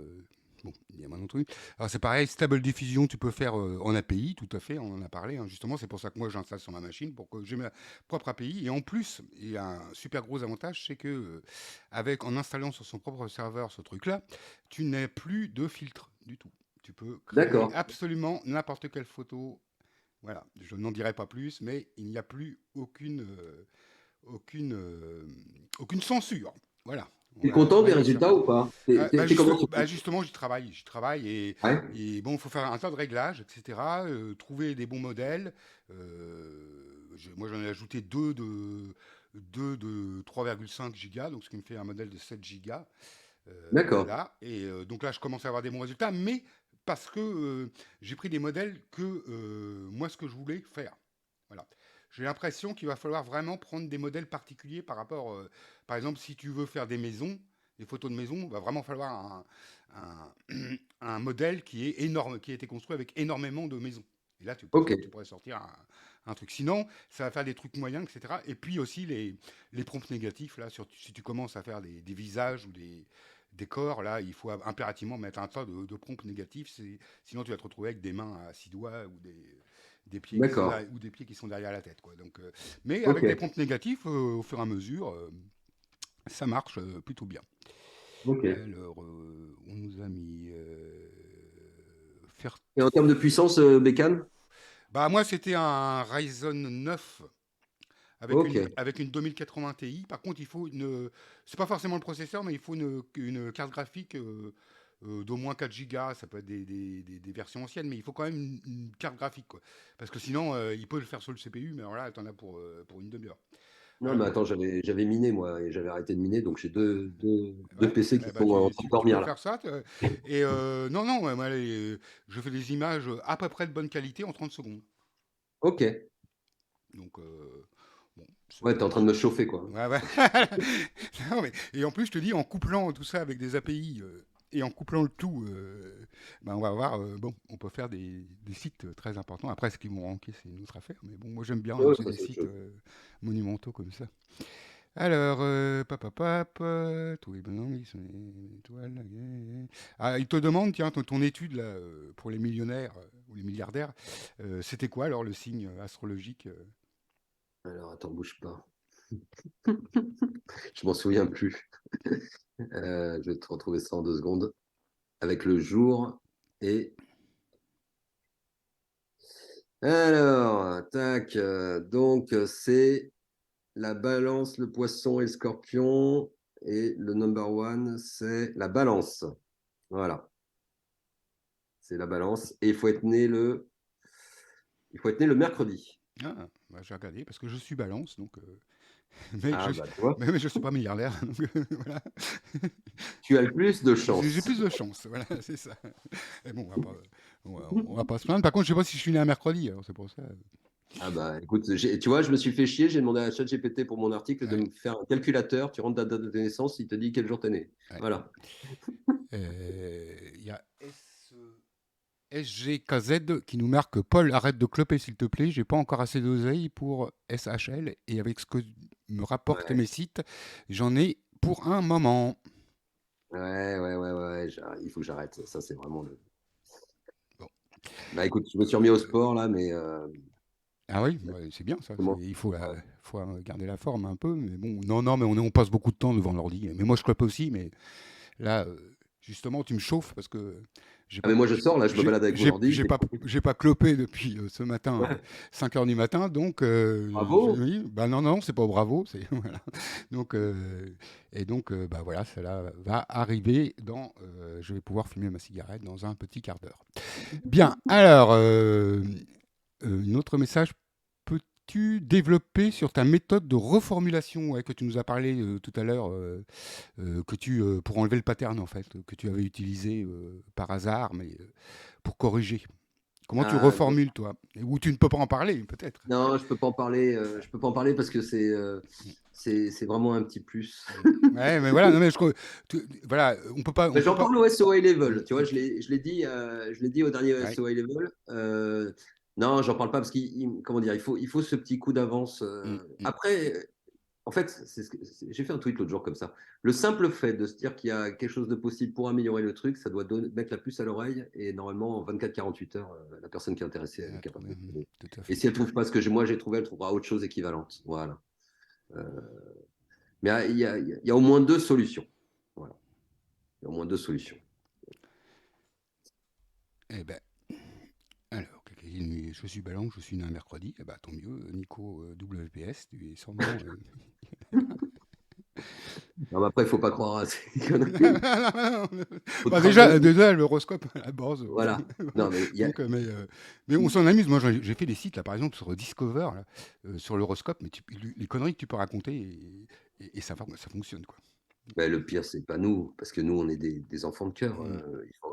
bon, il y a un autre truc. Alors c'est pareil, Stable Diffusion, tu peux faire en API, tout à fait. On en a parlé hein, justement. C'est pour ça que moi j'installe sur ma machine pour que j'ai ma propre API. Et en plus, il y a un super gros avantage, c'est que en installant sur son propre serveur ce truc-là, tu n'as plus de filtre du tout. Tu peux créer D'accord. absolument n'importe quelle photo. Voilà, je n'en dirai pas plus, mais il n'y a plus aucune, aucune censure. Voilà, Tu es content on va des dire ça. résultats ou pas? T'es comment sur Justement, j'y travaille Ouais, et bon, il faut faire un tas de réglages, etc. Trouver des bons modèles. Moi, j'en ai ajouté deux de 3,5 gigas, donc ce qui me fait un modèle de 7 gigas. d'accord. Voilà. Et donc là, je commence à avoir des bons résultats, mais parce que j'ai pris des modèles que moi, ce que je voulais faire. Voilà. J'ai l'impression qu'il va falloir vraiment prendre des modèles particuliers par rapport, par exemple, si tu veux faire des maisons, des photos de maisons, il va vraiment falloir un modèle qui est énorme, qui a été construit avec énormément de maisons. Et là, Ok, tu pourrais sortir un truc. Sinon, ça va faire des trucs moyens, etc. Et puis aussi les prompts négatifs, là, si tu commences à faire des visages ou des corps, là, il faut impérativement mettre un tas de prompts négatifs. Sinon, tu vas te retrouver avec des mains à 6 doigts ou des pieds qui sont d'accord. derrière, ou des pieds qui sont derrière la tête, quoi. Donc, mais Ok, avec des prompts négatifs, au fur et à mesure, ça marche plutôt bien. ok. Alors, on nous a mis faire. Et en termes de puissance, bécane? Bah moi, c'était un Ryzen 9 Ok, avec une 2080 Ti. Par contre, il faut une. C'est pas forcément le processeur, mais il faut une carte graphique d'au moins 4 gigas, ça peut être des versions anciennes, mais il faut quand même une carte graphique, quoi. Parce que sinon, il peut le faire sur le CPU, mais alors là, t'en as pour une demi-heure. Non, mais Alors, attends, j'avais miné, moi, et j'avais arrêté de miner, donc j'ai deux ouais, PC qui eh ben, sont en tu, train de tu peux dormir, là. faire ça. Et non, non, ouais, moi, je fais des images à peu près de bonne qualité en 30 secondes. Ok. Donc, bon, Ouais, t'es en train de me chauffer, quoi. ouais, ouais. Non, et en plus, je te dis, en couplant tout ça avec des API et en couplant le tout, ben on va voir, bon, on peut faire des sites très importants. Après, ce qu'ils vont ranker, c'est une autre affaire. Mais bon, moi, j'aime bien Ouais, lancer ça, des c'est autre sites chose. monumentaux comme ça. Alors, tous les bonhommes, ils sont des étoiles. Ah, il te demande, tiens, ton étude là, pour les millionnaires ou les milliardaires, c'était quoi alors le signe astrologique Alors, attends, bouge pas. Je m'en souviens plus. Je vais te retrouver ça en 2 secondes. Avec le jour et. Alors, tac. Donc, c'est la balance, le poisson et le scorpion. Et le number one, c'est la balance. Voilà, c'est la balance. Et il faut être né le mercredi. Ah, bah, j'ai regardé parce que je suis balance, donc, mais Ah, je, bah, tu vois, mais je suis pas milliardaire, donc voilà. tu as le plus de J'ai chance. plus de chance, voilà, c'est ça. Et bon, on va pas se plaindre. Par contre, je sais pas si je suis né un mercredi, alors c'est pour ça. Ah bah écoute, tu vois, je me suis fait chier, j'ai demandé à ChatGPT pour mon article de Ouais, me faire un calculateur, tu rentres ta date de naissance, il te dit quel jour t'es né. ouais. Voilà. Il y a SGKZ qui nous marque Paul, arrête de cloper s'il te plaît, j'ai pas encore assez d'oseille pour SHL et avec ce que me rapportent Ouais, mes sites, j'en ai pour un moment. ouais, il faut que j'arrête. Ça, c'est vraiment le. Bon. Bah écoute, je me suis remis au sport là, mais Ah oui, ouais, c'est bien ça. comment? Il faut, Ouais. faut garder la forme un peu, mais bon, non, non, mais on passe beaucoup de temps devant l'ordi. Mais moi, je clope aussi, mais là, justement, tu me chauffes parce que j'ai Ah pas, mais moi je sors là, je me balade avec mon ordi, j'ai pas, j'écoute. j'ai pas clopé depuis ce matin, Ouais. 5 heures du matin, donc Bravo. oui, bah non, non, c'est pas bravo, c'est voilà. Donc et donc bah voilà, cela va arriver dans, je vais pouvoir fumer ma cigarette dans un petit quart d'heure. Bien, alors un autre message. Peux-tu développer sur ta méthode de reformulation ouais, que tu nous as parlé tout à l'heure, pour enlever le pattern en fait, que tu avais utilisé par hasard, mais pour corriger. Comment tu Ah, reformules toi? Ou tu ne peux pas en parler peut-être. non, je peux pas en parler. Je peux pas en parler parce que c'est vraiment un petit plus. Ouais, mais voilà, non, mais voilà, on Mais peut j'en pas. parle au SOA Mm, Level. Tu vois, mm, je l'ai dit au dernier ouais, SOA Level. Non, j'en parle pas parce comment dire, il faut ce petit coup d'avance. mm, mm, Après, en fait, j'ai fait un tweet l'autre jour comme ça. Le simple fait de se dire qu'il y a quelque chose de possible pour améliorer le truc, ça doit mettre la puce à l'oreille. Et normalement, en 24-48 heures, la personne qui est intéressée, elle est capable de trouver. tout à Et fait. si elle trouve pas ce que moi j'ai trouvé, elle trouvera autre chose équivalente. Voilà. Euh, mais il y a au moins 2 solutions. Voilà. Il y a au moins 2 solutions. Eh ben, alors, quelqu'un dit, je suis ballon, je suis né un mercredi. Eh ben, tant mieux, Nico WPS, tu es sûrement. Non, mais après, il ne faut pas croire à ces conneries. Faut Bah, travailler. déjà l'horoscope à la base. Voilà. Voilà. Non, mais Donc, mais on s'en amuse. Moi, j'ai fait des sites, là, par exemple, sur Discover, là, sur l'horoscope, mais les conneries que tu peux raconter, et ça fonctionne, quoi. ben, le pire, c'est pas nous, parce que nous, on est des enfants de cœur. Mm.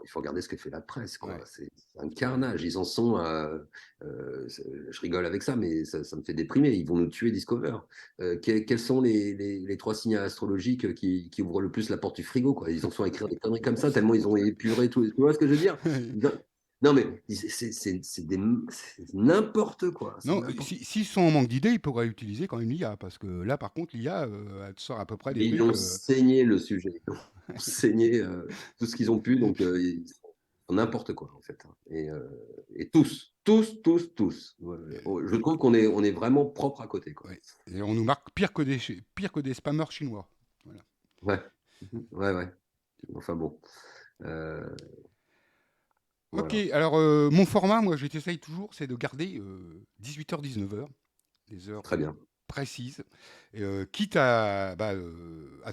Il faut regarder ce que fait la presse, quoi. Ouais. C'est un carnage. Ils en sont je rigole avec ça, mais ça me fait déprimer. Ils vont nous tuer, Discover. Quels sont les 3 signes astrologiques qui ouvrent le plus la porte du frigo, quoi? Ils en sont à écrire des conneries comme ça, tellement ils ont épuré tout. Tu vois ce que je veux dire? Non, mais c'est n'importe quoi. C'est Non, n'importe. s'ils sont en manque d'idées, ils pourraient utiliser quand même l'IA, parce que là, par contre, l'IA, elle te sort à peu près des Mais ils trucs. ont saigné le sujet. Ils ont saigné tout ce qu'ils ont pu. Donc, ils font n'importe quoi, en fait. Et tous, tous, tous, tous. Ouais, je trouve qu'on est vraiment propre à côté, quoi. Ouais. Et on nous marque pire que des spammers chinois. Voilà. Ouais, ouais, ouais. Enfin bon. Euh, Ok, voilà. alors mon format, moi, j'essaye toujours, c'est de garder 18h-19h, les heures Très bien. précises, quitte à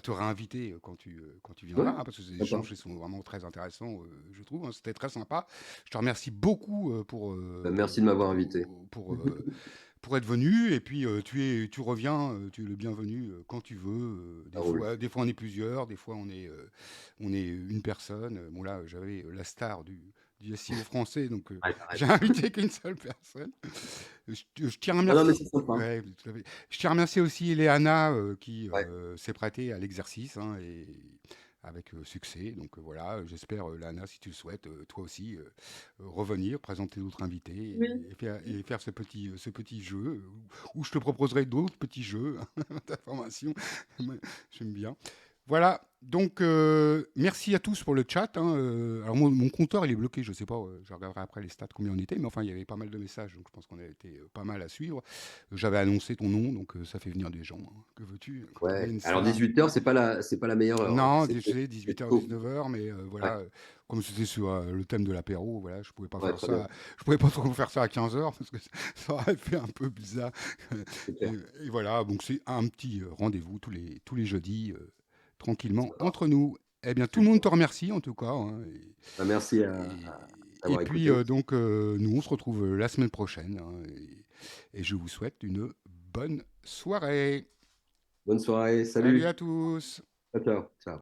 te réinviter quand tu Ouais, viendras, hein, parce que ces sympa. échanges ils sont vraiment très intéressants, je trouve, hein. C'était très sympa. Je te remercie beaucoup Bah, merci de m'avoir invité. pour être venu. Et puis tu reviens, tu es le bienvenu quand tu veux. Ça roule. Des fois on est plusieurs, des fois on est une personne. Bon là j'avais la star du SEO français, donc Ouais, j'ai pareil. invité qu'une seule personne. Je tiens à Ah non, mais c'est remercier. sympa. Ouais, tout à fait. Je tiens à remercier aussi Léana qui Ouais. s'est prêtée à l'exercice, hein, et avec succès. Donc voilà, j'espère, Léana, si tu le souhaites, toi aussi, revenir, présenter d'autres invités Oui. et faire ce petit jeu, où je te proposerai d'autres petits jeux d'information. Moi, j'aime bien. Voilà, donc merci à tous pour le chat, hein. Alors mon compteur il est bloqué, je sais pas, je regarderai après les stats combien on était, mais enfin il y avait pas mal de messages, donc je pense qu'on a été pas mal à suivre. J'avais annoncé ton nom, donc ça fait venir des gens, hein. Que veux-tu quand on a Ouais. une Alors star? 18h, c'est pas la meilleure heure, hein. Non, C'est je sais, 18h, tôt. 19h, mais Ouais. voilà, comme c'était sur le thème de l'apéro, voilà, Ouais, très bien. je pouvais pas trop faire ça à 15h parce que ça aurait fait un peu bizarre. C'est Et, clair. et voilà, donc c'est un petit rendez-vous tous les jeudis, tranquillement Sympa. entre nous. Eh bien, tout le monde Super. te remercie en tout cas, hein, Bah, merci et d'avoir puis écouté. donc nous on se retrouve la semaine prochaine, hein, et je vous souhaite une bonne soirée. Bonne soirée. Salut Salut. à tous. Ciao, ciao. Ciao.